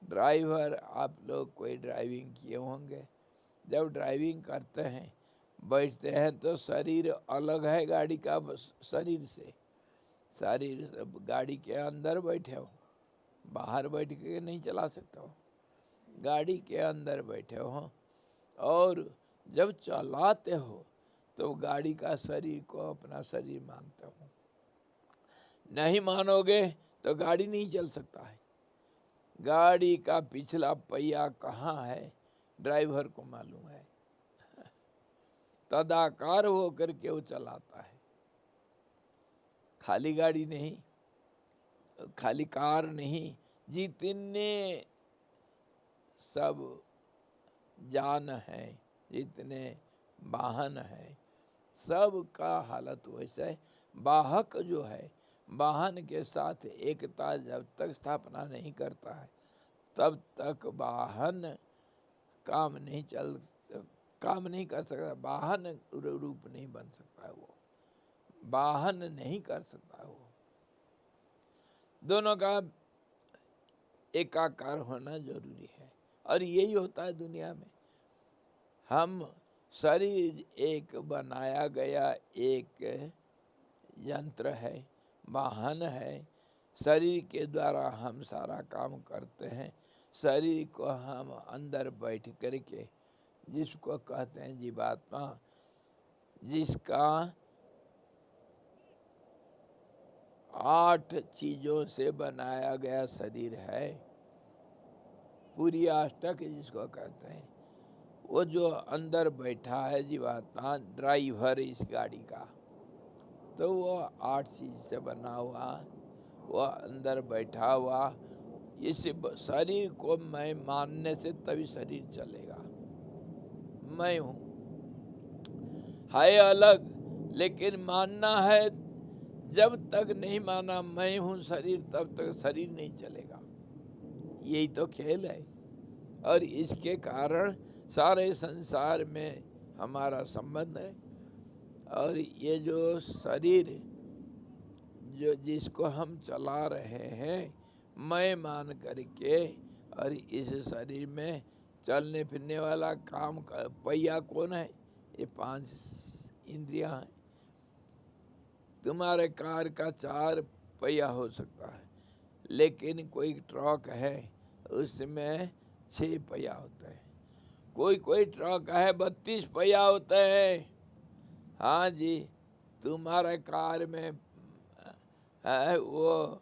Speaker 1: ड्राइवर, आप लोग कोई ड्राइविंग किए होंगे, जब ड्राइविंग करते हैं, बैठते हैं, तो शरीर अलग है गाड़ी का शरीर से। शरीर गाड़ी के अंदर बैठे हो, बाहर बैठ के नहीं चला सकते हो, गाड़ी के अंदर बैठे हो, और जब चलाते हो तो गाड़ी का शरीर को अपना शरीर मानते हो। नहीं मानोगे तो गाड़ी नहीं चल सकता है। गाड़ी का पिछला पहिया कहाँ है, ड्राइवर को मालूम है। तदाकार हो करके वो चलाता है। खाली गाड़ी नहीं, खाली कार नहीं, जितने सब जान है, जितने वाहन है, सब का हालत वैसे है। वाहक जो है, वाहन के साथ एकता जब तक स्थापना नहीं करता है, तब तक वाहन काम नहीं कर सकता। वाहन रूप नहीं बन सकता है, वो वाहन नहीं कर सकता है। वो दोनों का एकाकार होना जरूरी है, और यही होता है दुनिया में। हम शरीर एक बनाया गया एक यंत्र है, वाहन है। शरीर के द्वारा हम सारा काम करते हैं। शरीर को हम अंदर बैठ करके, जिसको कहते हैं जीवात्मा, जिसका 8 चीज़ों से बनाया गया शरीर है, पूरी अष्टक जिसको कहते हैं, वो जो अंदर बैठा है जीवात्मा, ड्राइवर इस गाड़ी का, तो वो 8 चीज़ से बना हुआ, वो अंदर बैठा हुआ। इस शरीर को मैं मानने से तभी शरीर चलेगा। मैं हूँ है अलग, लेकिन मानना है। जब तक नहीं माना मैं हूँ शरीर, तब तक शरीर नहीं चलेगा। यही तो खेल है, और इसके कारण सारे संसार में हमारा संबंध है। और ये जो शरीर जो जिसको हम चला रहे हैं मैं मान करके, और इस शरीर में चलने फिरने वाला काम का पहिया कौन है? ये 5 इंद्रियां हैं। तुम्हारे कार का 4 पहिया हो सकता है, लेकिन कोई ट्रक है उसमें 6 पहिया होते हैं। कोई ट्रक है 32 पहिया होते हैं। हाँ जी, तुम्हारे कार में है वो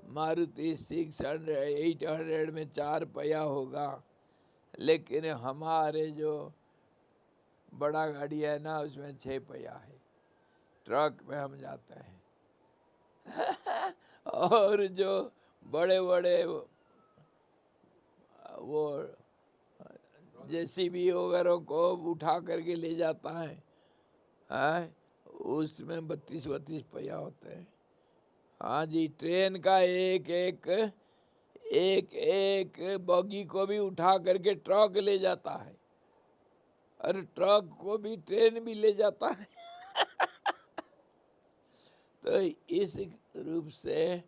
Speaker 1: मारुति 600 800 में 4 पहिया होगा, लेकिन हमारे जो बड़ा गाड़ी है ना उसमें 6 पहिया है। ट्रक में हम जाते हैं और जो बड़े बड़े वो जेसीबी वगैरह को उठा करके ले जाता है उसमें 32 पहिया होते हैं। हाँ जी, ट्रेन का एक बगी को भी उठा करके ट्रक ले जाता है, और ट्रक को भी ट्रेन भी ले जाता है तो इस रूप से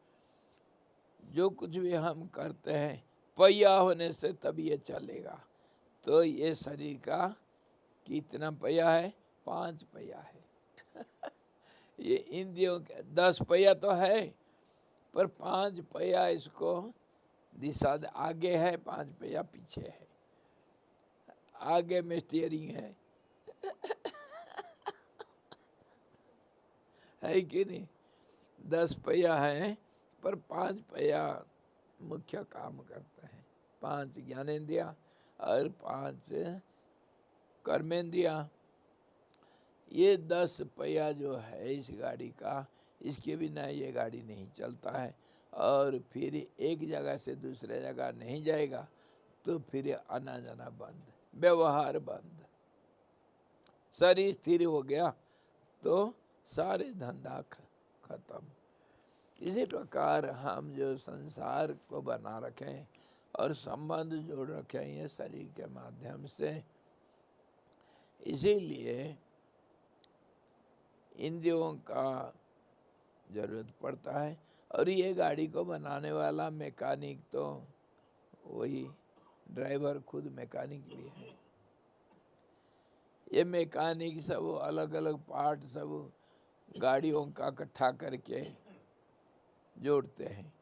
Speaker 1: जो कुछ भी हम करते हैं पहिया होने से तभी ये चलेगा। तो ये शरीर का कितना पहिया है? 5 पहिया है ये इंद्रियों के 10 पहिया तो है, पर 5 पहिया इसको दिशा आगे है, 5 पहिया पीछे है। आगे में स्टीयरिंग है है कि नहीं? 10 पहिया है, पर 5 पहिया मुख्य काम करते हैं। 5 ज्ञानेंद्रिया और 5 कर्मेंद्रिया। ये 10 पहिया जो है इस गाड़ी का, इसके बिना ये गाड़ी नहीं चलता है। और फिर एक जगह से दूसरे जगह नहीं जाएगा तो फिर आना जाना बंद, व्यवहार बंद। शरीर स्थिर हो गया तो सारे धंधा खत्म। इसी प्रकार हम जो संसार को बना रखें और संबंध जोड़ रखे हैं शरीर के माध्यम से, इसीलिए इंद्रियों का जरूरत पड़ता है। और ये गाड़ी को बनाने वाला मैकेनिक तो वही ड्राइवर खुद मैकेनिक भी है। ये मैकेनिक सब अलग अलग पार्ट सब गाड़ियों का इकट्ठा करके जोड़ते हैं।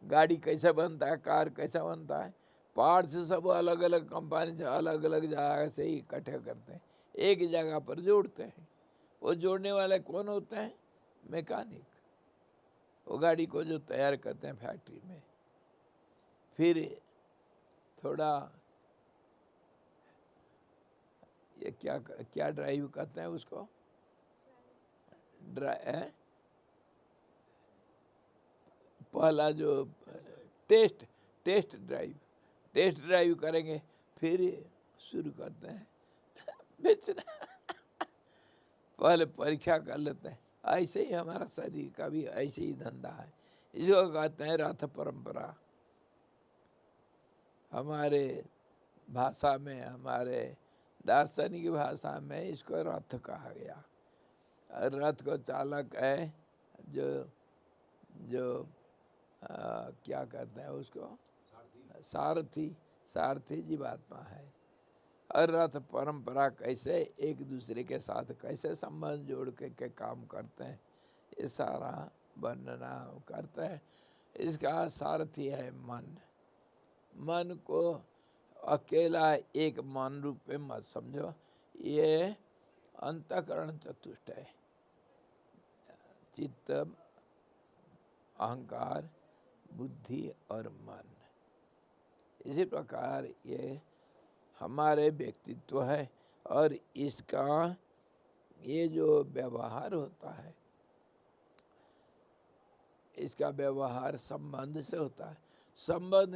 Speaker 1: गाड़ी कैसा बनता है, कार कैसा बनता है, पार्ट्स सब अलग अलग कंपनी से अलग अलग जगह से ही इकट्ठे करते हैं, एक जगह पर जोड़ते हैं। वो जोड़ने वाले कौन होते हैं? मैकेनिक। वो गाड़ी को जो तैयार करते हैं फैक्ट्री में, फिर थोड़ा ये क्या ड्राइव करते हैं उसको, पहला जो टेस्ट ड्राइव करेंगे, फिर शुरू करते हैं बेचना पहले परीक्षा कर लेते हैं। ऐसे ही हमारा शरीर का भी ऐसे ही धंधा है। इसको कहते हैं रथ परंपरा। हमारे भाषा में, हमारे दार्शनिक भाषा में इसको रथ कहा गया। और रथ को चालक है जो क्या कहते हैं उसको, सारथी जीवात्मा है। और रथ परंपरा कैसे एक दूसरे के साथ कैसे संबंध जोड़ के काम करते हैं, ये सारा वर्णना करते हैं। इसका सारथी है मन। मन को अकेला एक मन रूप में मत समझो, ये अंतःकरण चतुष्ट है। चित्त, अहंकार, बुद्धि और मन। इसी प्रकार ये हमारे व्यक्तित्व है। और इसका ये जो व्यवहार होता है, इसका व्यवहार संबंध से होता है। संबंध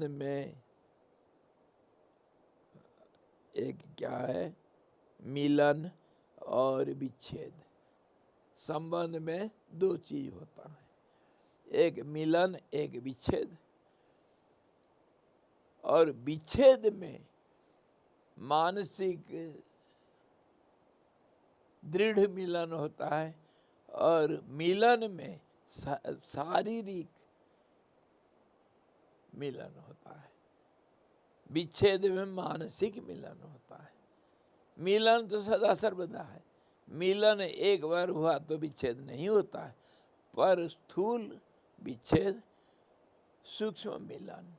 Speaker 1: में एक क्या है, मिलन और विच्छेद। संबंध में 2 चीज होता है, एक मिलन एक विच्छेद। और विच्छेद में मानसिक दृढ़ मिलन होता है और मिलन में शारीरिक मिलन होता है। विच्छेद में मानसिक मिलन होता है। मिलन तो सदा सर्वदा है। मिलन एक बार हुआ तो विच्छेद नहीं होता है, पर स्थूल विच्छेद, सूक्ष्म मिलन,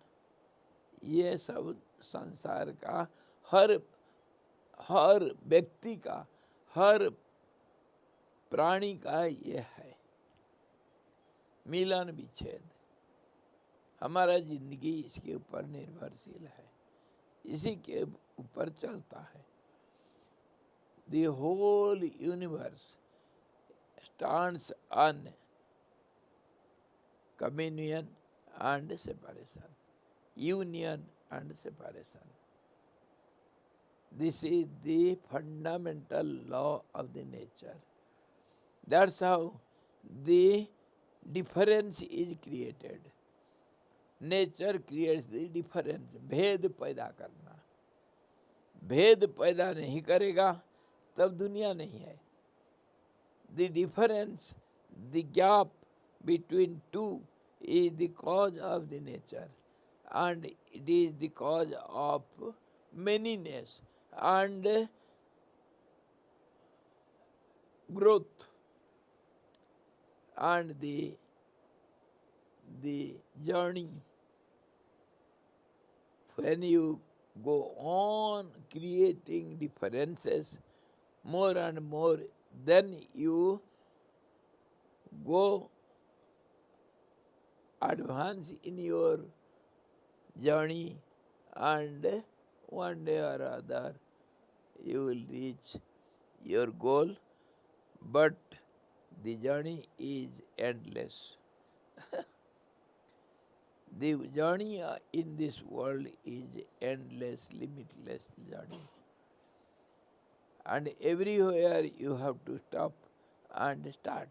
Speaker 1: ये सब संसार का हर व्यक्ति का, हर प्राणी का ये है मिलन विच्छेद। हमारा जिंदगी इसके ऊपर निर्भरशील है, इसी के ऊपर चलता है। The whole universe stands on communion and separation, union and separation. This is the fundamental law of the nature. That's how the difference is created. Nature creates the difference. भेद पैदा करना, भेद पैदा नहीं करेगा तब दुनिया नहीं है। The difference, the gap between two is the cause of the nature, and it is the cause of manyness and growth, and the journey. When you go on creating differences more and more, then you go advance in your journey, and one day or other you will reach your goal, but the journey is endless. The journey in this world is endless, limitless journey. And everywhere you have to stop and start.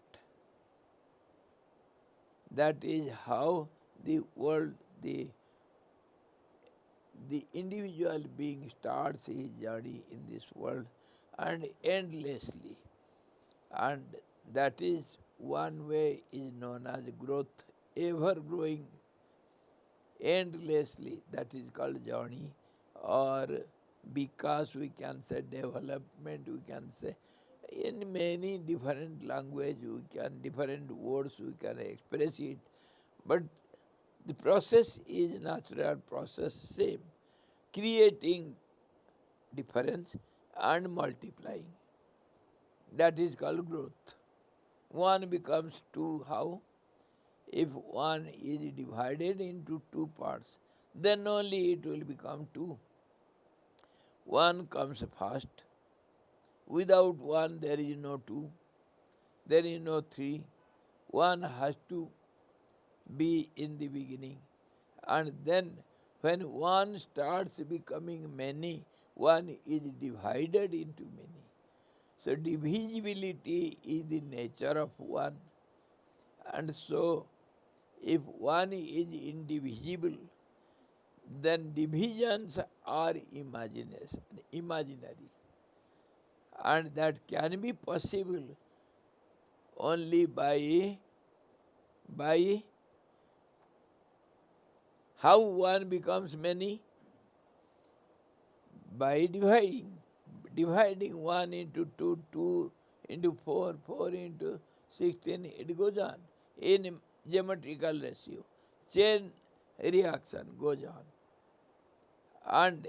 Speaker 1: That is how the world, the individual being starts his journey in this world, and endlessly. And that is one way is known as growth, ever growing endlessly. That is called journey, or because we can say development, we can say in many different language, we can different words we can express it, but the process is natural process, same, creating difference and multiplying. That is called growth. One becomes two. How? If one is divided into two parts, then only it will become two. One comes first. Without one, there is no two. There is no three. One has to be in the beginning. And then when one starts becoming many, one is divided into many. So divisibility is the nature of one. And so if one is indivisible, then divisions are imaginary. And that can be possible only by how one becomes many? By dividing one into two, two into four, four into 16, it goes on in geometrical ratio. Chain reaction goes on. And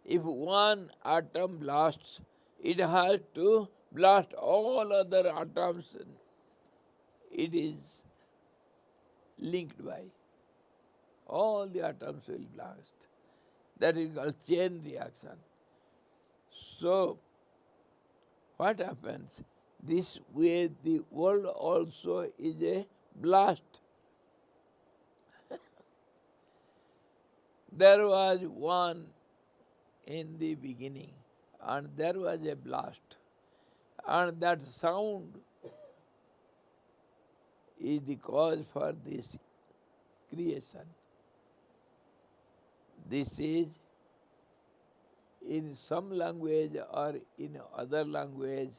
Speaker 1: if one atom blasts, it has to blast all other atoms. It is linked by. All the atoms will blast. That is called chain reaction. So, what happens? This way the world also is a blast. There was one in the beginning, and there was a blast. And that sound is the cause for this creation. This is in some language or in other language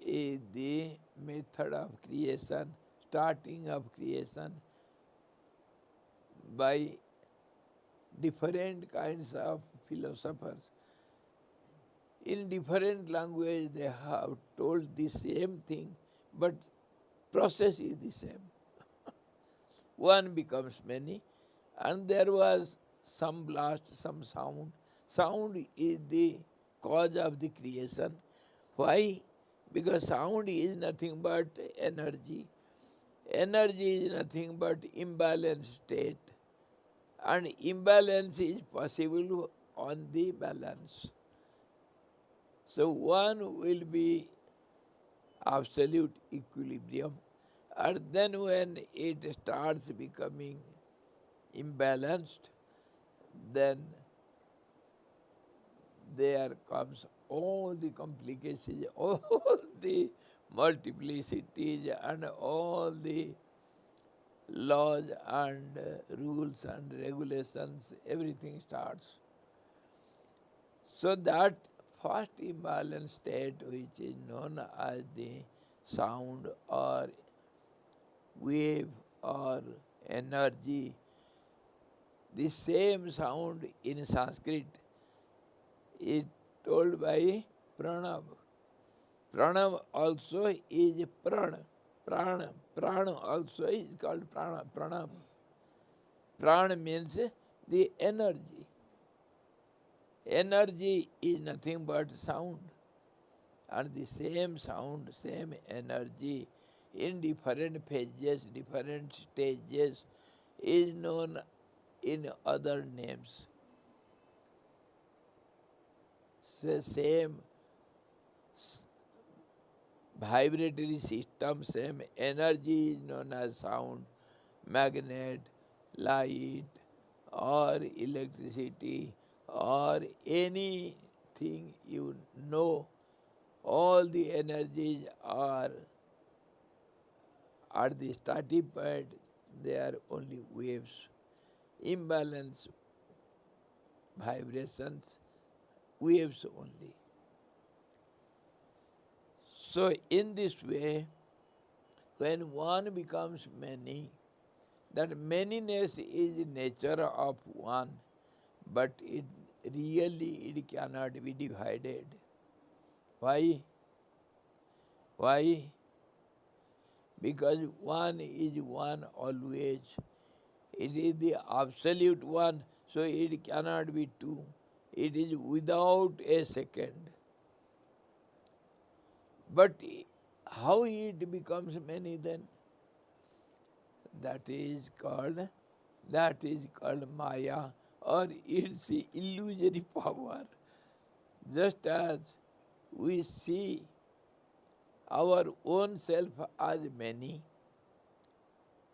Speaker 1: is the method of creation, starting of creation by different kinds of philosophers. In different language they have told the same thing, but process is the same. One becomes many, and there was some blast, some sound. Sound is the cause of the creation. Why? Because sound is nothing but energy. Energy is nothing but imbalanced state, and imbalance is possible on the balance. So one will be absolute equilibrium, and then when it starts becoming imbalanced, then there comes all the complications, all the multiplicities and all the laws and rules and regulations, everything starts. So that first imbalanced state, which is known as the sound or wave or energy, the same sound in Sanskrit is told by Pranav. Pranav also is prana. Prana also is called Pranav. Prana means the energy. Energy is nothing but sound. And the same sound, same energy in different phases, different stages is known in other names. The same vibratory system, same energy is known as sound, magnet, light, or electricity, or anything you know. All the energies are at the starting point, they are only waves, imbalance vibrations, waves only. So in this way, when one becomes many, that manyness is nature of one, but it cannot be divided. Why? Why? Because one is one always. It is the absolute one, so it cannot be two. It is without a second. But how it becomes many then? That is called Maya, or its illusory power. Just as we see our own self as many,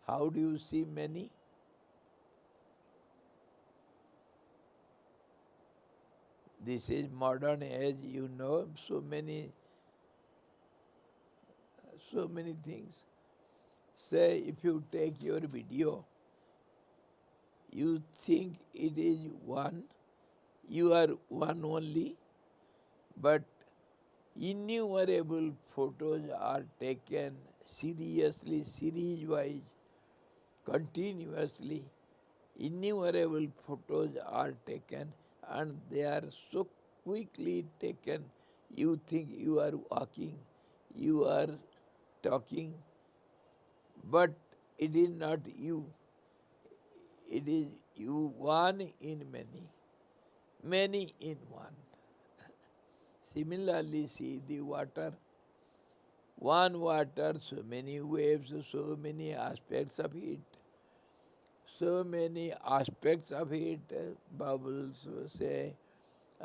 Speaker 1: how do you see many? This is modern age, you know, so many things. Say, if you take your video, you think it is one, you are one only, but innumerable photos are taken seriously, series-wise, continuously. Innumerable photos are taken, and they are so quickly taken, you think you are walking, you are talking, but it is not you. It is you, one in many, many in one. Similarly, see the water. One water, so many waves, so many aspects of it. So many aspects of it, bubbles, say,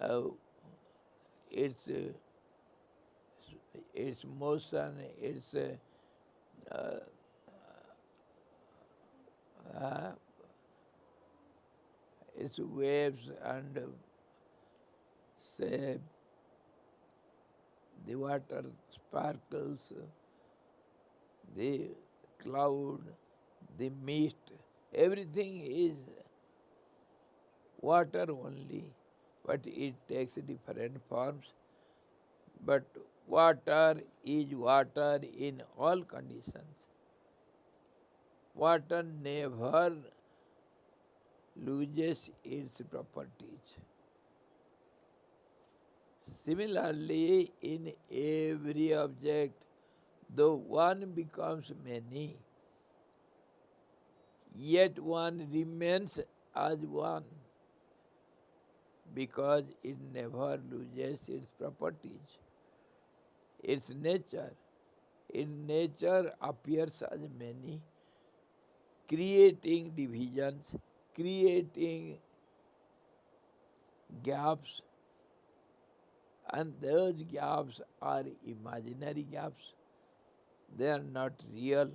Speaker 1: uh, its, its motion, uh, uh, its waves, and say the water sparkles, the cloud, the mist, everything is water only, but it takes different forms. But water is water in all conditions. Water never loses its properties. Similarly, in every object, though one becomes many, yet one remains as one, because it never loses its properties, its nature. In nature appears as many, creating divisions, creating gaps, and those gaps are imaginary gaps. They are not real.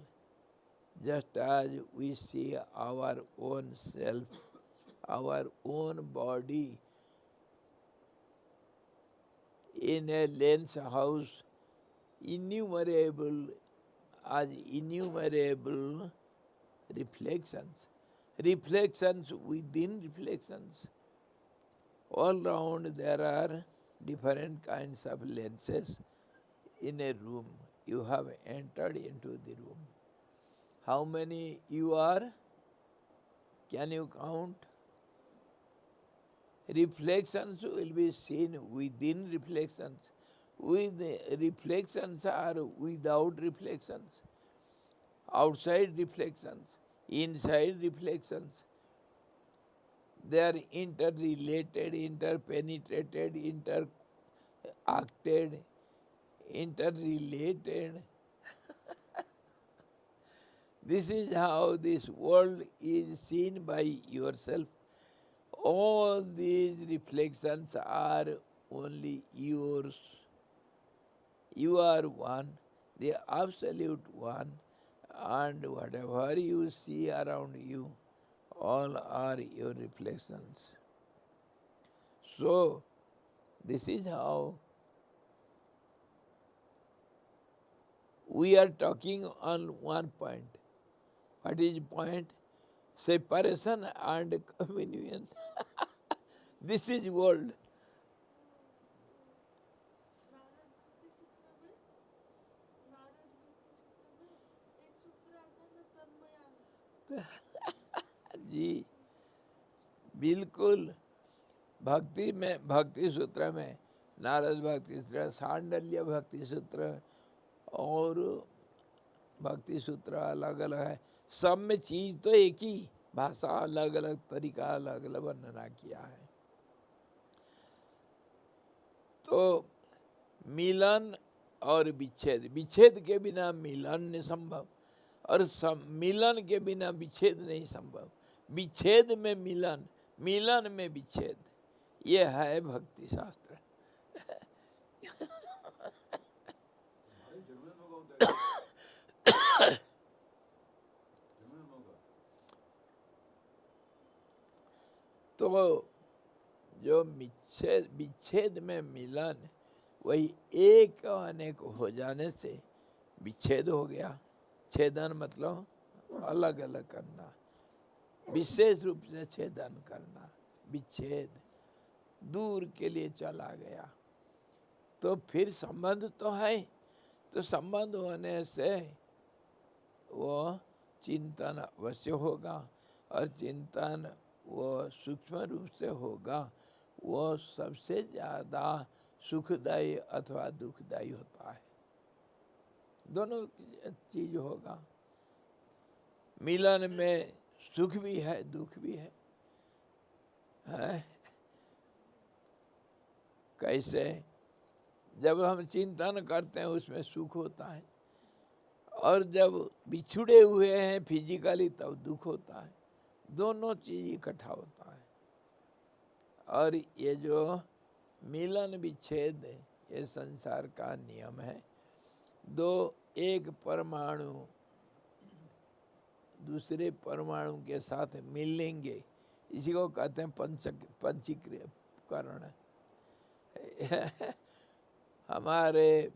Speaker 1: Just as we see our own self, our own body in a lens house, innumerable reflections, reflections within reflections. All round there are different kinds of lenses in a room. You have entered into the room. How many you are? Can you count? Reflections will be seen within reflections. With reflections are without reflections, outside reflections, inside reflections. They are interrelated, interpenetrated, interacted, interrelated. This is how this world is seen by yourself. All these reflections are only yours. You are one, the absolute one, and whatever you see around you, all are your reflections. So, this is how we are talking on one point. What is point? Separation and communion. This is world. जी बिल्कुल। भक्ति में, भक्ति सूत्र में, नारद भक्ति सूत्र, सांडल्य भक्ति सूत्र और भक्ति सूत्र अलग अलग है। सब में चीज तो एक ही, भाषा अलग अलग, तरीका अलग अलग वर्णना किया है। तो मिलन और विच्छेद, विच्छेद के बिना मिलन नहीं संभव, और मिलन के बिना विच्छेद नहीं संभव। विच्छेद में मिलन, मिलन में विच्छेद, ये है भक्ति शास्त्र। तो जो विच्छेद में मिलन, वही एक अनेक हो जाने से विच्छेद हो गया। छेदन मतलब अलग अलग करना, विशेष रूप से छेदन करना, विच्छेद, दूर के लिए चला गया। तो फिर संबंध तो है, तो संबंध होने से वो चिंतन अवश्य होगा, और चिंतन वो सूक्ष्म रूप से होगा। वो सबसे ज़्यादा सुखदायी अथवा दुखदायी होता है, दोनों चीज होगा। मिलन में सुख भी है, दुख भी है। कैसे? जब हम चिंतन करते हैं उसमें सुख होता है, और जब बिछुड़े हुए हैं फिजिकली तब दुख होता है। दोनों चीज इकट्ठा होता है। और ये जो मिलन विच्छेद, ये संसार का नियम है। दो, एक परमाणु दूसरे परमाणु के साथ मिलेंगे, इसी को कहते हैं पंचीकरण। हमारे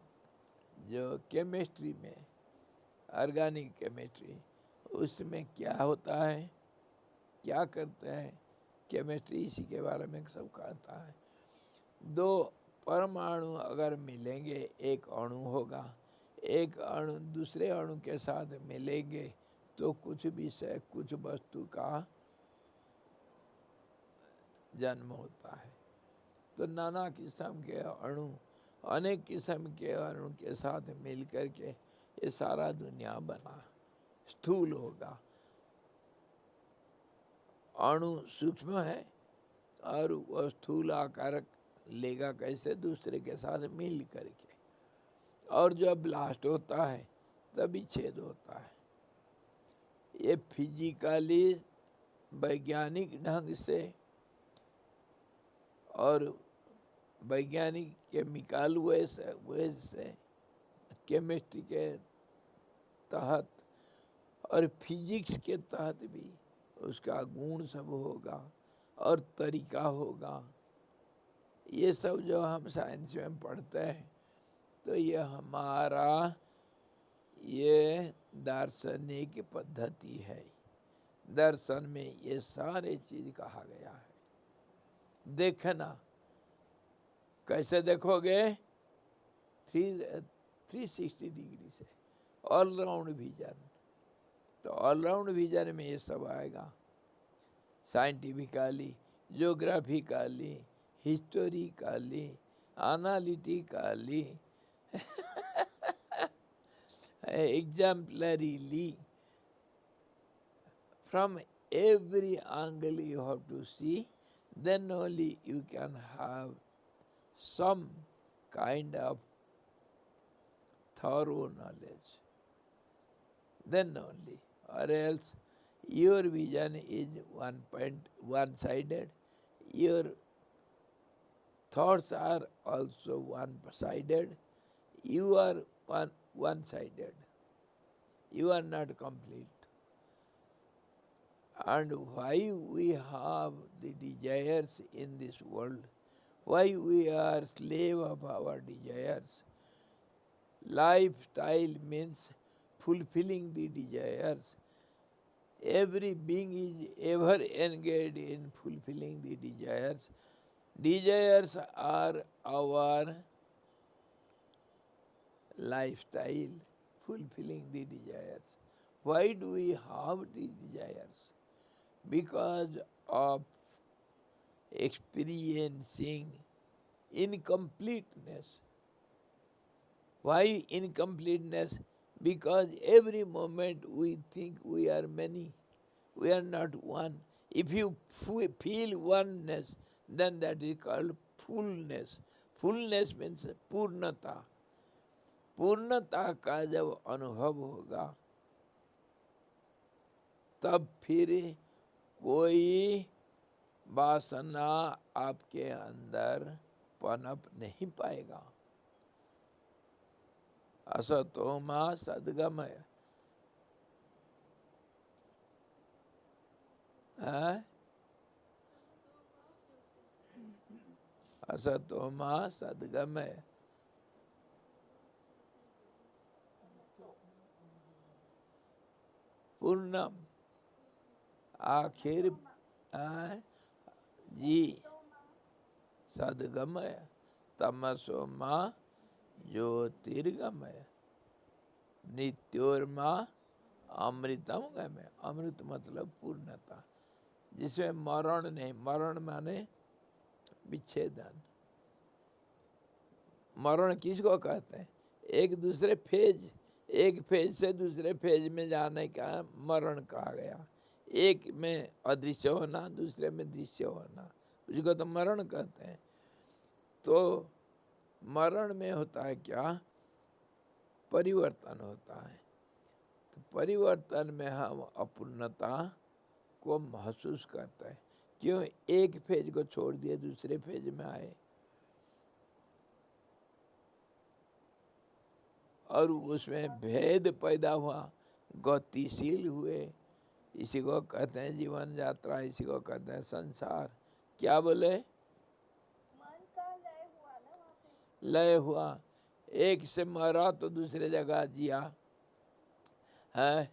Speaker 1: जो केमिस्ट्री में, ऑर्गेनिक केमिस्ट्री, उसमें क्या होता है, क्या करते हैं? केमिस्ट्री इसी के बारे में सब कहता है। दो परमाणु अगर मिलेंगे एक अणु होगा, एक अणु दूसरे अणु के साथ मिलेंगे तो कुछ विषय कुछ वस्तु का जन्म होता है। तो नाना किस्म के अणु, अनेक किस्म के अणु के साथ मिल कर के ये सारा दुनिया बना, स्थूल होगा। अणु सूक्ष्म है और वह स्थूल आकार लेगा कैसे, दूसरे के साथ मिल करके, और जब ब्लास्ट होता है तभी छेद होता है। ये फिजिकली वैज्ञानिक ढंग से और वैज्ञानिक केमिकल वे से केमिस्ट्री के तहत और फिजिक्स के तहत भी उसका गुण सब होगा और तरीका होगा। ये सब जो हम साइंस में पढ़ते हैं तो ये हमारा ये दार्शनिक पद्धति है। दर्शन में ये सारे चीज कहा गया है। देखना कैसे देखोगे, 360 डिग्री से, ऑलराउंड विजन। तो ऑलराउंड विजन में ये सब आएगा, scientifically, geographically, historically, analytically, exemplarily. From every angle you have to see, then only you can have some kind of thorough knowledge. Then only, or else your vision is one-sided, your thoughts are also one-sided, you are one-sided, you are not complete. And why we have the desires in this world, why we are slave of our desires. Lifestyle means fulfilling the desires. Every being is ever engaged in fulfilling the desires. Desires are our lifestyle, fulfilling the desires. Why do we have the desires? Because of experiencing incompleteness. Why incompleteness? Because every moment we think we are many, we are not one. If you feel oneness, then that is called fullness. Fullness means पूर्णता। पूर्णता का जब अनुभव होगा तब फिर कोई वासना आपके अंदर पनप नहीं पाएगा। असतो मा सद्गमय। असतो मा सद्गमय। पूर्णम आखिर जी सद्गमय। तमसो मा ज्योतिर्गमय। नित्योर्मा अमृतम गमय। अमृत मतलब पूर्णता, जिसमें मरण नहीं। मरण माने विच्छेदन। मरण किसको कहते हैं? एक दूसरे फेज, एक फेज से दूसरे फेज में जाने का मरण कहा गया। एक में अदृश्य होना, दूसरे में दृश्य होना, उसको तो मरण कहते हैं। तो मरण में होता है क्या? परिवर्तन होता है। तो परिवर्तन में हम अपूर्णता को महसूस करते हैं। क्यों? एक फेज को छोड़ दिए दूसरे फेज में आए, और उसमें भेद पैदा हुआ, गतिशील हुए। इसी को कहते हैं जीवन यात्रा, इसी को कहते हैं संसार। क्या बोले?
Speaker 2: मन का लय हुआ ना वहाँ पे।
Speaker 1: लय हुआ। एक से मरा तो दूसरे जगह जिया है।
Speaker 2: और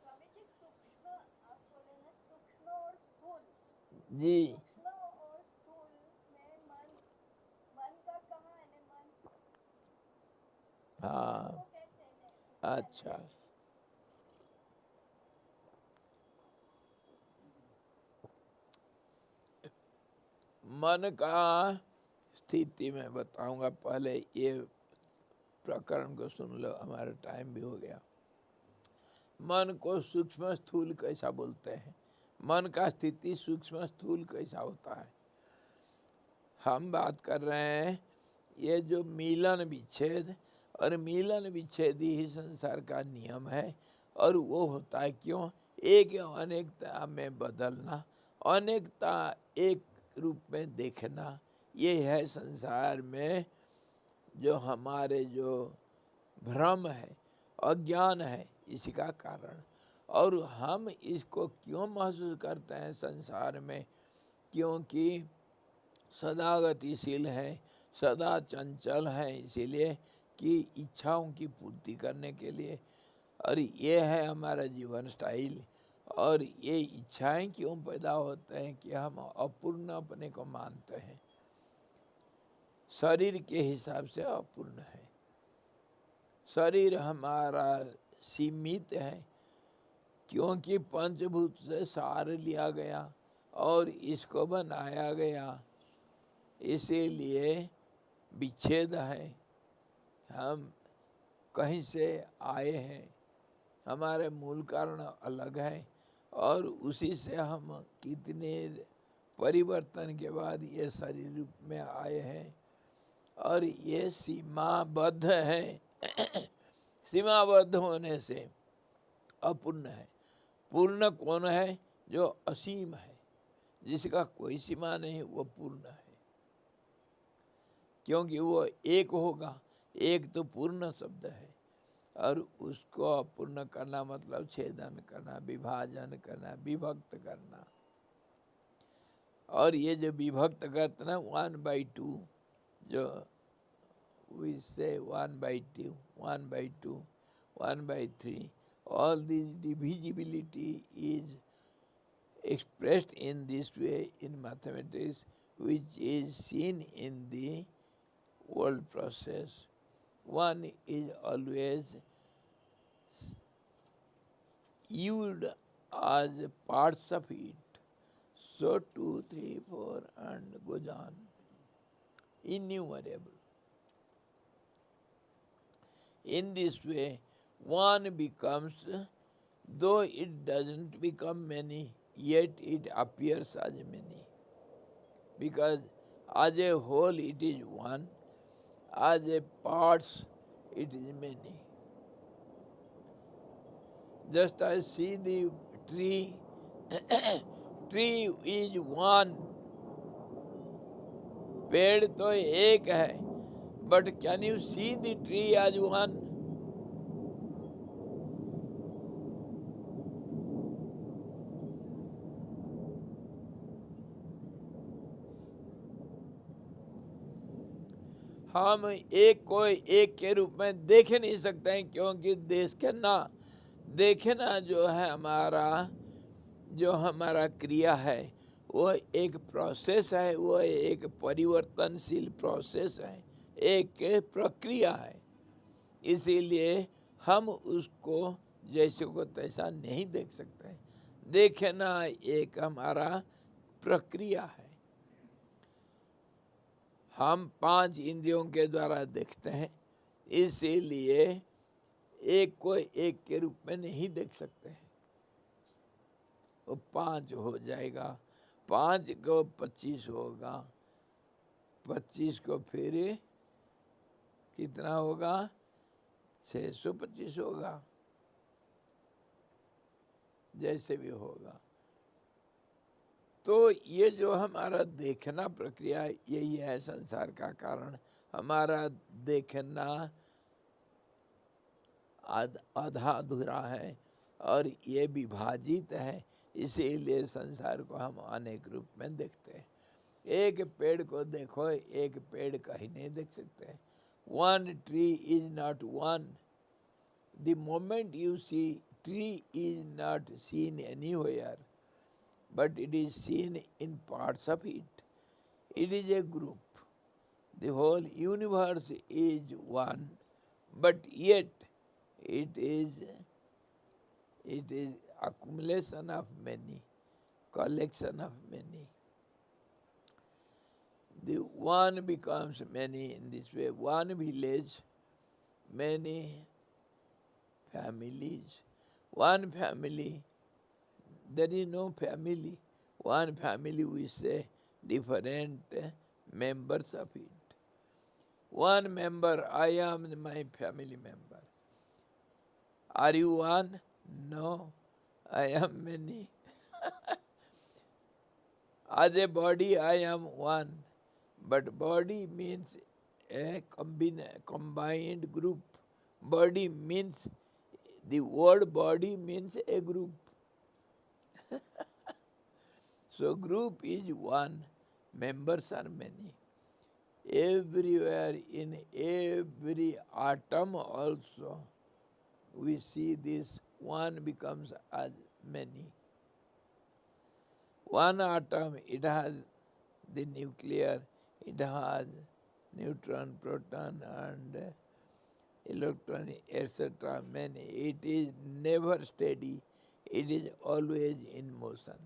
Speaker 2: स्वामी जी सूक्ष्म, आप बोले ना सूक्ष्म और स्थूल।
Speaker 1: जी
Speaker 2: सूक्ष्म और स्थूल में मन मन का कहाँ है ने मन
Speaker 1: हाँ
Speaker 2: को कहते हैं ने उसका है ने
Speaker 1: अच्छा। मन का स्थिति में बताऊंगा, पहले ये प्रकरण को सुन लो, हमारा टाइम भी हो गया। मन को सूक्ष्म स्थूल कैसा बोलते हैं, मन का स्थिति सूक्ष्म स्थूल कैसा होता है। हम बात कर रहे हैं ये जो मिलन विच्छेद, और मिलन विच्छेद ही संसार का नियम है। और वो होता है क्यों, एक अनेकता में बदलना, अनेकता एक रूप में देखना, ये है संसार में जो हमारे जो भ्रम है, अज्ञान है, इसी का कारण। और हम इसको क्यों महसूस करते हैं संसार में, क्योंकि सदा गतिशील है, सदा चंचल है, इसीलिए कि इच्छाओं की पूर्ति करने के लिए। और ये है हमारा जीवन स्टाइल। और ये इच्छाएं क्यों पैदा होते हैं कि हम अपूर्ण अपने को मानते हैं, शरीर के हिसाब से अपूर्ण है। शरीर हमारा सीमित है, क्योंकि पंचभूत से सार लिया गया और इसको बनाया गया, इसीलिए विच्छेद है। हम कहीं से आए हैं, हमारे मूल कारण अलग है, और उसी से हम कितने परिवर्तन के बाद ये शरीर रूप में आए हैं। और ये सीमाबद्ध है सीमाबद्ध होने से अपूर्ण है। पूर्ण कौन है, जो असीम है, जिसका कोई सीमा नहीं, वो पूर्ण है। क्योंकि वो एक होगा, एक तो पूर्ण शब्द है, और उसको अपूर्ण करना मतलब छेदन करना, विभाजन करना, विभक्त करना। और ये जो विभक्त करते ना 1/2, जो we say 1/2, 1/2, 1/3, all this divisibility is expressed in this way in mathematics, which is seen in the world process. One is always viewed as parts of it. So 2, 3, 4 and goes on. Innumerable. In this way, one becomes, though it doesn't become many, yet it appears as many. Because as a whole it is one, as a parts it is many. Just as see the tree, tree is one, पेड़ तो एक है, but can you see the tree as one? हम एक को एक के रूप में देख नहीं सकते हैं, क्योंकि देखना जो है हमारा, जो हमारा क्रिया है, वो एक प्रोसेस है, वो एक परिवर्तनशील प्रोसेस है, एक प्रक्रिया है। इसीलिए हम उसको जैसे को तैसा नहीं देख सकते। देखना एक हमारा प्रक्रिया है। हम 5 इंद्रियों के द्वारा देखते हैं, इसीलिए एक को एक के रूप में नहीं देख सकते हैं। वो 5 हो जाएगा, 5 को 25 होगा, 25 को फिर कितना होगा, 625 होगा, जैसे भी होगा। तो ये जो हमारा देखना प्रक्रिया, यही है संसार का कारण। हमारा देखना आधा अधूरा है, और ये विभाजित है, इसीलिए संसार को हम अनेक रूप में देखते हैं। एक पेड़ को देखो, एक पेड़ कहीं नहीं देख सकते। One tree is not one. The moment you see tree is not seen anywhere, but it is seen in parts of it. It is a group. The whole universe is one, but yet it is accumulation of many, collection of many. The one becomes many in this way. One village, many families. One family, there is no family. One family, we say different members of it. One member, I am my family member. Are you one? No, I am many. As a body, I am one. But body means a combined group. Body means, the word body means a group. So group is one, members are many. Everywhere, in every atom also, we see this one becomes as many. One atom, it has the nuclear, it has neutron, proton, and electron, etc. Many. It is never steady. It is always in motion.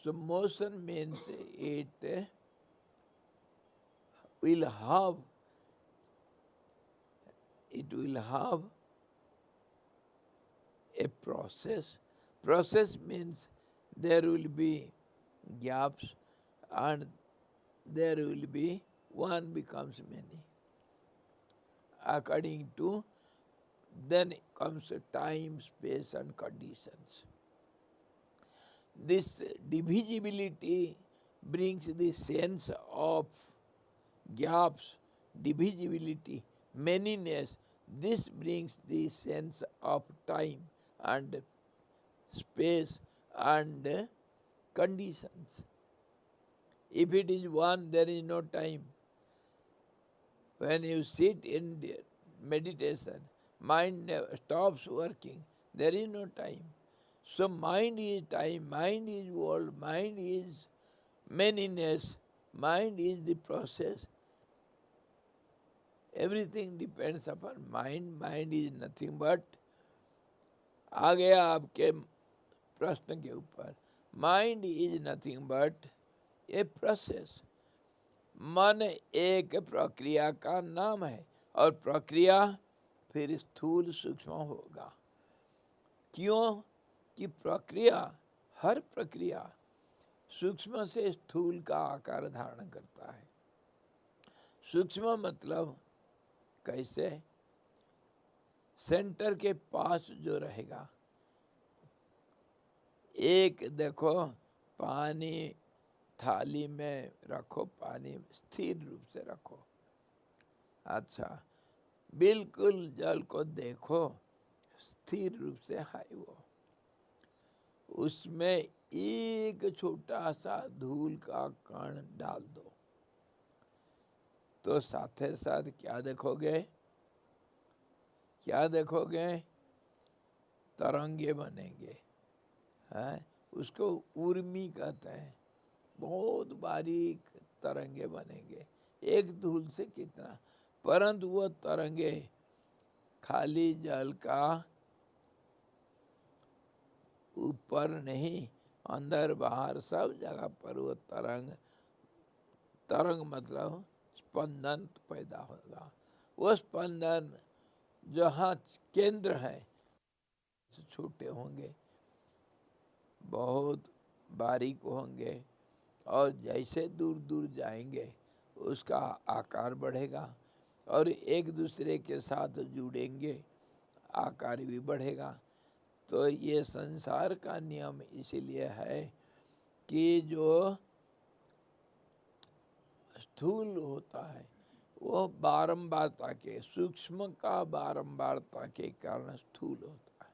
Speaker 1: So motion means it will have a process. Process means there will be gaps and there will be one becomes many. According to, then comes time, space and conditions. This divisibility brings the sense of gaps, divisibility, manyness. This brings the sense of time and space and conditions. If it is one, there is no time. When you sit in meditation, mind stops working, there is no time. So mind is time, mind is world, mind is manyness, mind is the process. Everything depends upon mind. Mind is nothing but, आ गया आपके प्रश्न के ऊपर, mind is nothing but a process. मन एक प्रक्रिया का नाम है और प्रक्रिया फिर स्थूल सूक्ष्म होगा. क्यों? कि प्रक्रिया, हर प्रक्रिया सूक्ष्म से स्थूल का आकार धारण करता है. सूक्ष्म मतलब कैसे? सेंटर के पास जो रहेगा. एक देखो, पानी थाली में रखो, पानी स्थिर रूप से रखो. अच्छा, बिल्कुल जल को देखो, स्थिर रूप से है वो. उसमें एक छोटा सा धूल का कण डाल दो तो साथे साथ क्या देखोगे? क्या देखोगे? तरंगे बनेंगे. हैं? उसको उर्मी कहते हैं. बहुत बारीक तरंगे बनेंगे. एक धूल से कितना, परंतु वो तरंगे खाली जल का ऊपर नहीं, अंदर बाहर सब जगह पर वो तरंग मतलब स्पंदन पैदा होगा. वो स्पंदन जहाँ केंद्र है छोटे होंगे, बहुत बारीक होंगे, और जैसे दूर दूर जाएंगे उसका आकार बढ़ेगा और एक दूसरे के साथ जुड़ेंगे, आकार भी बढ़ेगा. तो ये संसार का नियम इसीलिए है कि जो स्थूल होता है वो बारंबारता के, सूक्ष्म का बारंबारता के कारण स्थूल होता है.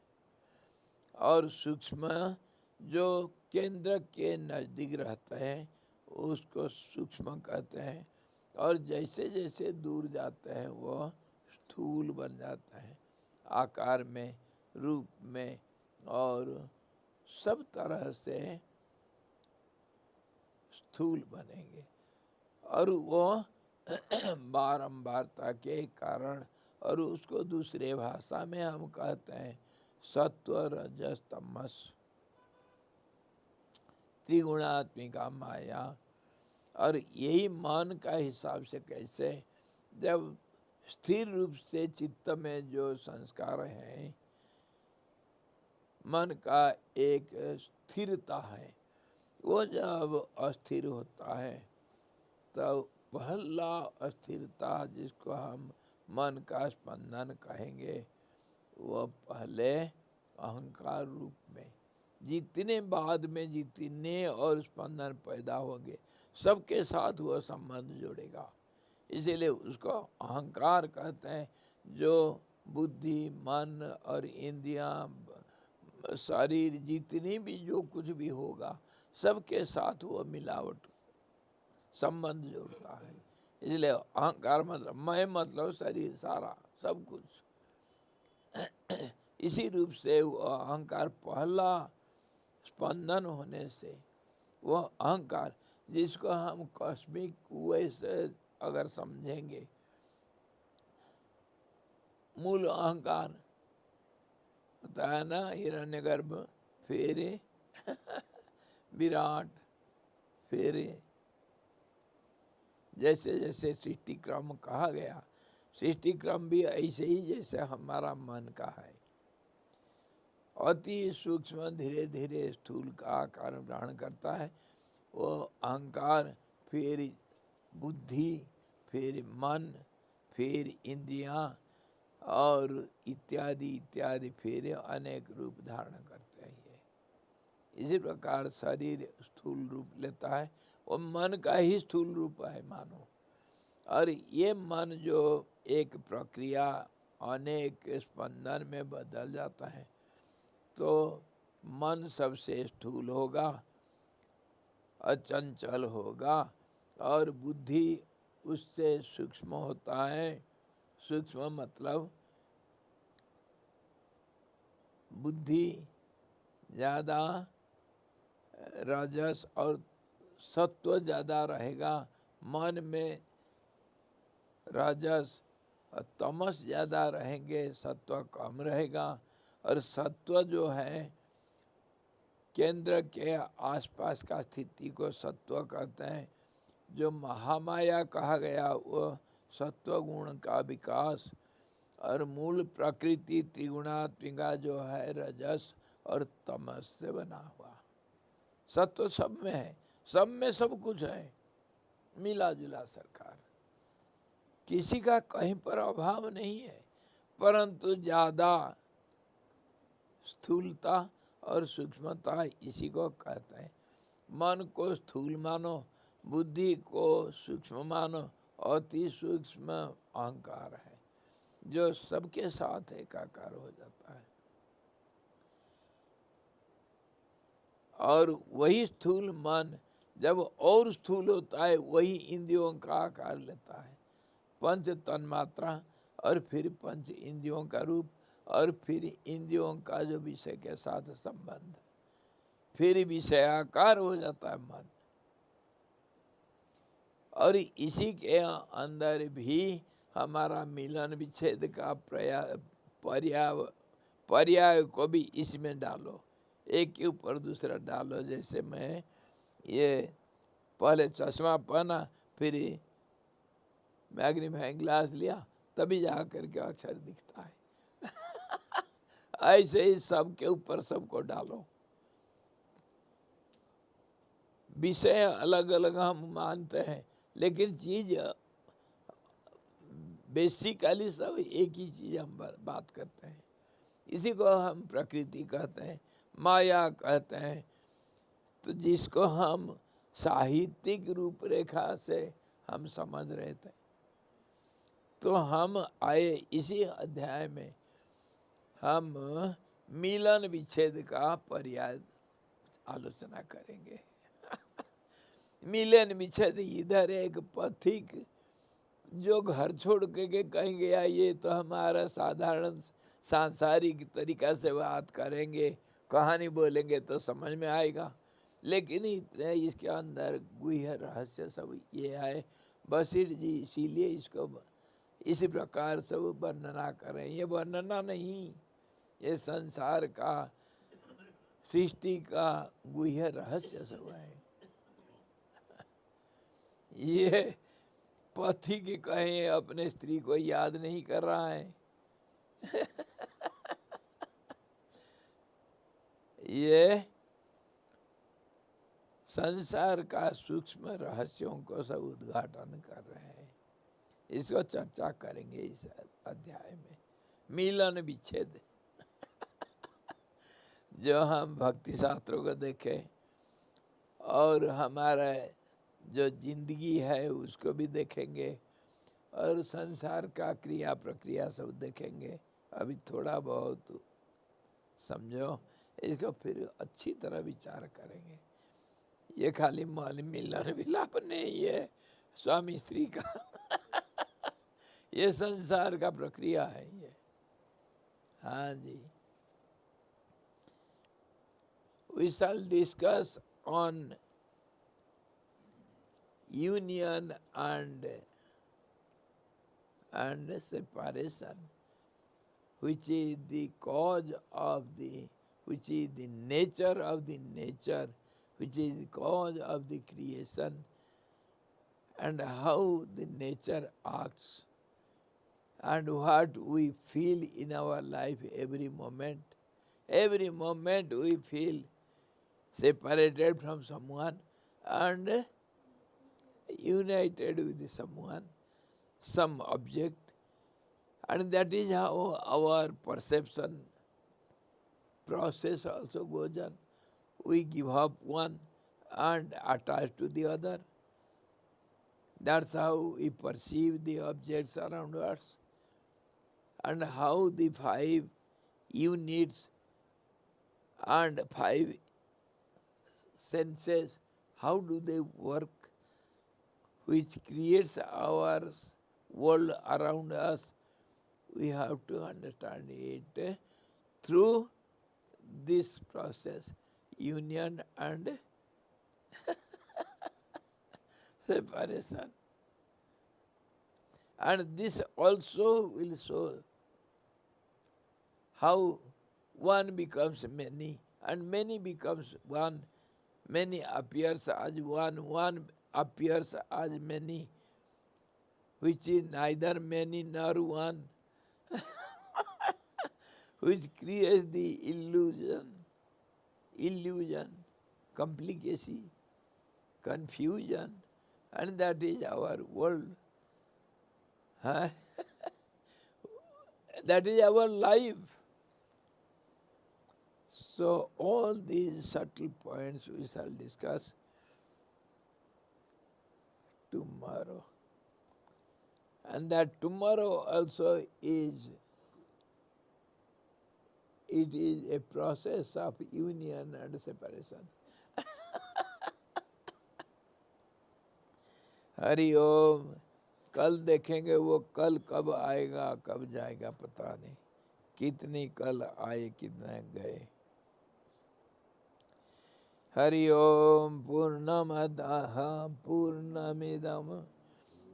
Speaker 1: और सूक्ष्म जो केंद्र के नज़दीक रहता है उसको सूक्ष्म कहते हैं. और जैसे जैसे दूर जाते हैं वो स्थूल बन जाता है, आकार में, रूप में, और सब तरह से स्थूल बनेंगे। और वो बारंबारता के कारण, और उसको दूसरे भाषा में हम कहते हैं सत्व रजस तमस, त्रिगुणात्मिका माया। और यही मन का हिसाब से कैसे, जब स्थिर रूप से चित्त में जो संस्कार है, मन का एक स्थिरता है, वो जब अस्थिर होता है तो पहला अस्थिरता जिसको हम मन का स्पंदन कहेंगे, वो पहले अहंकार रूप में, जितने बाद में जितने और स्पंदन पैदा होंगे सबके साथ वह संबंध जोड़ेगा, इसीलिए उसको अहंकार कहते हैं। जो बुद्धि, मन और इंद्रियां, शरीर, जितनी भी जो कुछ भी होगा सबके साथ वो मिलावट संबंध जोड़ता है। इसलिए अहंकार मतलब मैं, मतलब शरीर सारा सब कुछ। इसी रूप से वो अहंकार पहला स्पंदन होने से वह अहंकार, जिसको हम कॉस्मिक कुएं से अगर समझेंगे, मूल अहंकार होता है ना, हिरण्यगर्भ, फिर विराट, फिर जैसे जैसे सृष्टि क्रम कहा गया, सृष्टि क्रम भी ऐसे ही जैसे हमारा मन का है, अति सूक्ष्म धीरे धीरे स्थूल का आकार ग्रहण करता है। वो अहंकार, फिर बुद्धि, फिर मन, फिर इंद्रियां और इत्यादि इत्यादि, फिर अनेक रूप धारण करते हैं। ये इसी प्रकार शरीर स्थूल रूप लेता है, वो मन का ही स्थूल रूप है मानो। और ये मन जो एक प्रक्रिया अनेक स्पंदन में बदल जाता है, तो मन सबसे स्थूल होगा, अचंचल होगा, और बुद्धि उससे सूक्ष्म होता है। सूक्ष्म मतलब बुद्धि ज़्यादा, रजस और सत्व ज़्यादा रहेगा, मन में रजस और तमस ज़्यादा रहेंगे, सत्व कम रहेगा। और सत्व जो है केंद्र के आसपास का स्थिति को सत्व कहते हैं। जो महामाया कहा गया वो सत्व गुण का विकास, और मूल प्रकृति त्रिगुणात्मिका जो है रजस और तमस से बना हुआ। सत्व सब में है, सब में सब कुछ है, मिला जुला सरकार, किसी का कहीं पर अभाव नहीं है। परंतु ज़्यादा स्थूलता और सूक्ष्मता इसी को कहते हैं। मन को स्थूल मानो, बुद्धि को सूक्ष्म मानो, अति सूक्ष्म अहंकार है जो सबके साथ एकाकार हो जाता है। और वही स्थूल मन जब और स्थूल होता है, वही इंद्रियों का आकार लेता है। पंच तन्मात्रा, और फिर पंच इंद्रियों का रूप, और फिर इंद्रियों का जो विषय के साथ संबंध, फिर विषयाकार हो जाता है मन। और इसी के अंदर भी हमारा मिलन विच्छेद का पर्याय को भी इसमें डालो, एक के ऊपर दूसरा डालो। जैसे मैं ये पहले चश्मा पहना, फिर मैग्नीफाइंग ग्लास लिया, तभी जा करके अक्षर दिखता है। ऐसे ही सबके ऊपर सबको डालो। विषय अलग अलग हम मानते हैं, लेकिन चीज बेसिकली सब एक ही चीज हम बात करते हैं। इसी को हम प्रकृति कहते हैं, माया कहते हैं। तो जिसको हम साहित्यिक रूपरेखा से हम समझ रहे थे, तो हम आए इसी अध्याय में हम मिलन विच्छेद का पर्याय आलोचना करेंगे। मिलन विच्छेद, इधर एक पथिक जो घर छोड़ के कहीं गया, ये तो हमारा साधारण सांसारिक तरीका से बात करेंगे, कहानी बोलेंगे तो समझ में आएगा। लेकिन इतने इसके अंदर गुह्य रहस्य सब ये है। वशिष्ठ जी इसीलिए इसको इसी प्रकार सब वर्णना करें। ये वर्णना नहीं, ये संसार का, सृष्टि का गुह्य रहस्य सब है। ये पति के कहें अपने स्त्री को याद नहीं कर रहा है। ये संसार का सूक्ष्म रहस्यों को सब उद्घाटन कर रहे हैं। इसको चर्चा करेंगे इस अध्याय में। मिलन विच्छेद जो हम भक्ति शास्त्रों को देखें और हमारा जो जिंदगी है उसको भी देखेंगे और संसार का क्रिया प्रक्रिया सब देखेंगे। अभी थोड़ा बहुत समझो, इसको फिर अच्छी तरह विचार करेंगे। ये खाली मिलन विलाप नहीं है स्वामी स्त्री का। ये संसार का प्रक्रिया है ये। हाँ जी। We shall discuss on union and separation, which is the cause of the, which is the nature of the nature, which is the cause of the creation, and how the nature acts, and what we feel in our life every moment. Every moment we feel separated from someone and united with someone, some object, and that is how our perception process also goes on. We give up one and attach to the other. That's how we perceive the objects around us, and how the 5 units and 5 senses, how do they work, which creates our world around us. We have to understand it through this process, union and separation. And this also will show how one becomes many and many becomes one. Many appears as one, one appears as many, which is neither many nor one, which creates the illusion, complicacy, confusion, and that is our world. Huh? That is our life. So all these subtle points we shall discuss tomorrow. And that tomorrow also is, it is a process of union and separation. Hari ओम। कल देखेंगे वो कल कब आएगा कब जाएगा पता नहीं, कितनी कल आए कितने गए। हरि ओम। पूर्णमदः पूर्णमिदं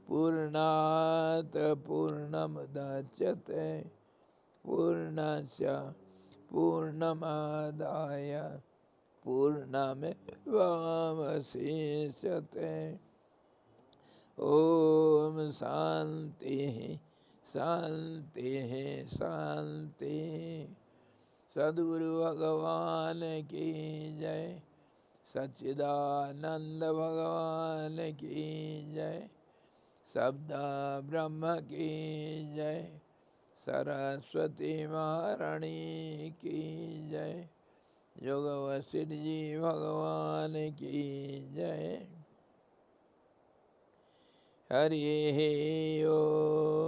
Speaker 1: पूर्णात् पूर्णमुदच्यते पूर्णस्य पूर्णमादाय पूर्णमेवावशिष्यते। ओम शांति शांति शांति। सद्गुरु भगवान की जय। सच्चिदानंद भगवान की जय। शब्द ब्रह्म की जय। सरस्वती महारानी की जय। योग वशिष्ठ जी भगवान की जय। हरि ओम।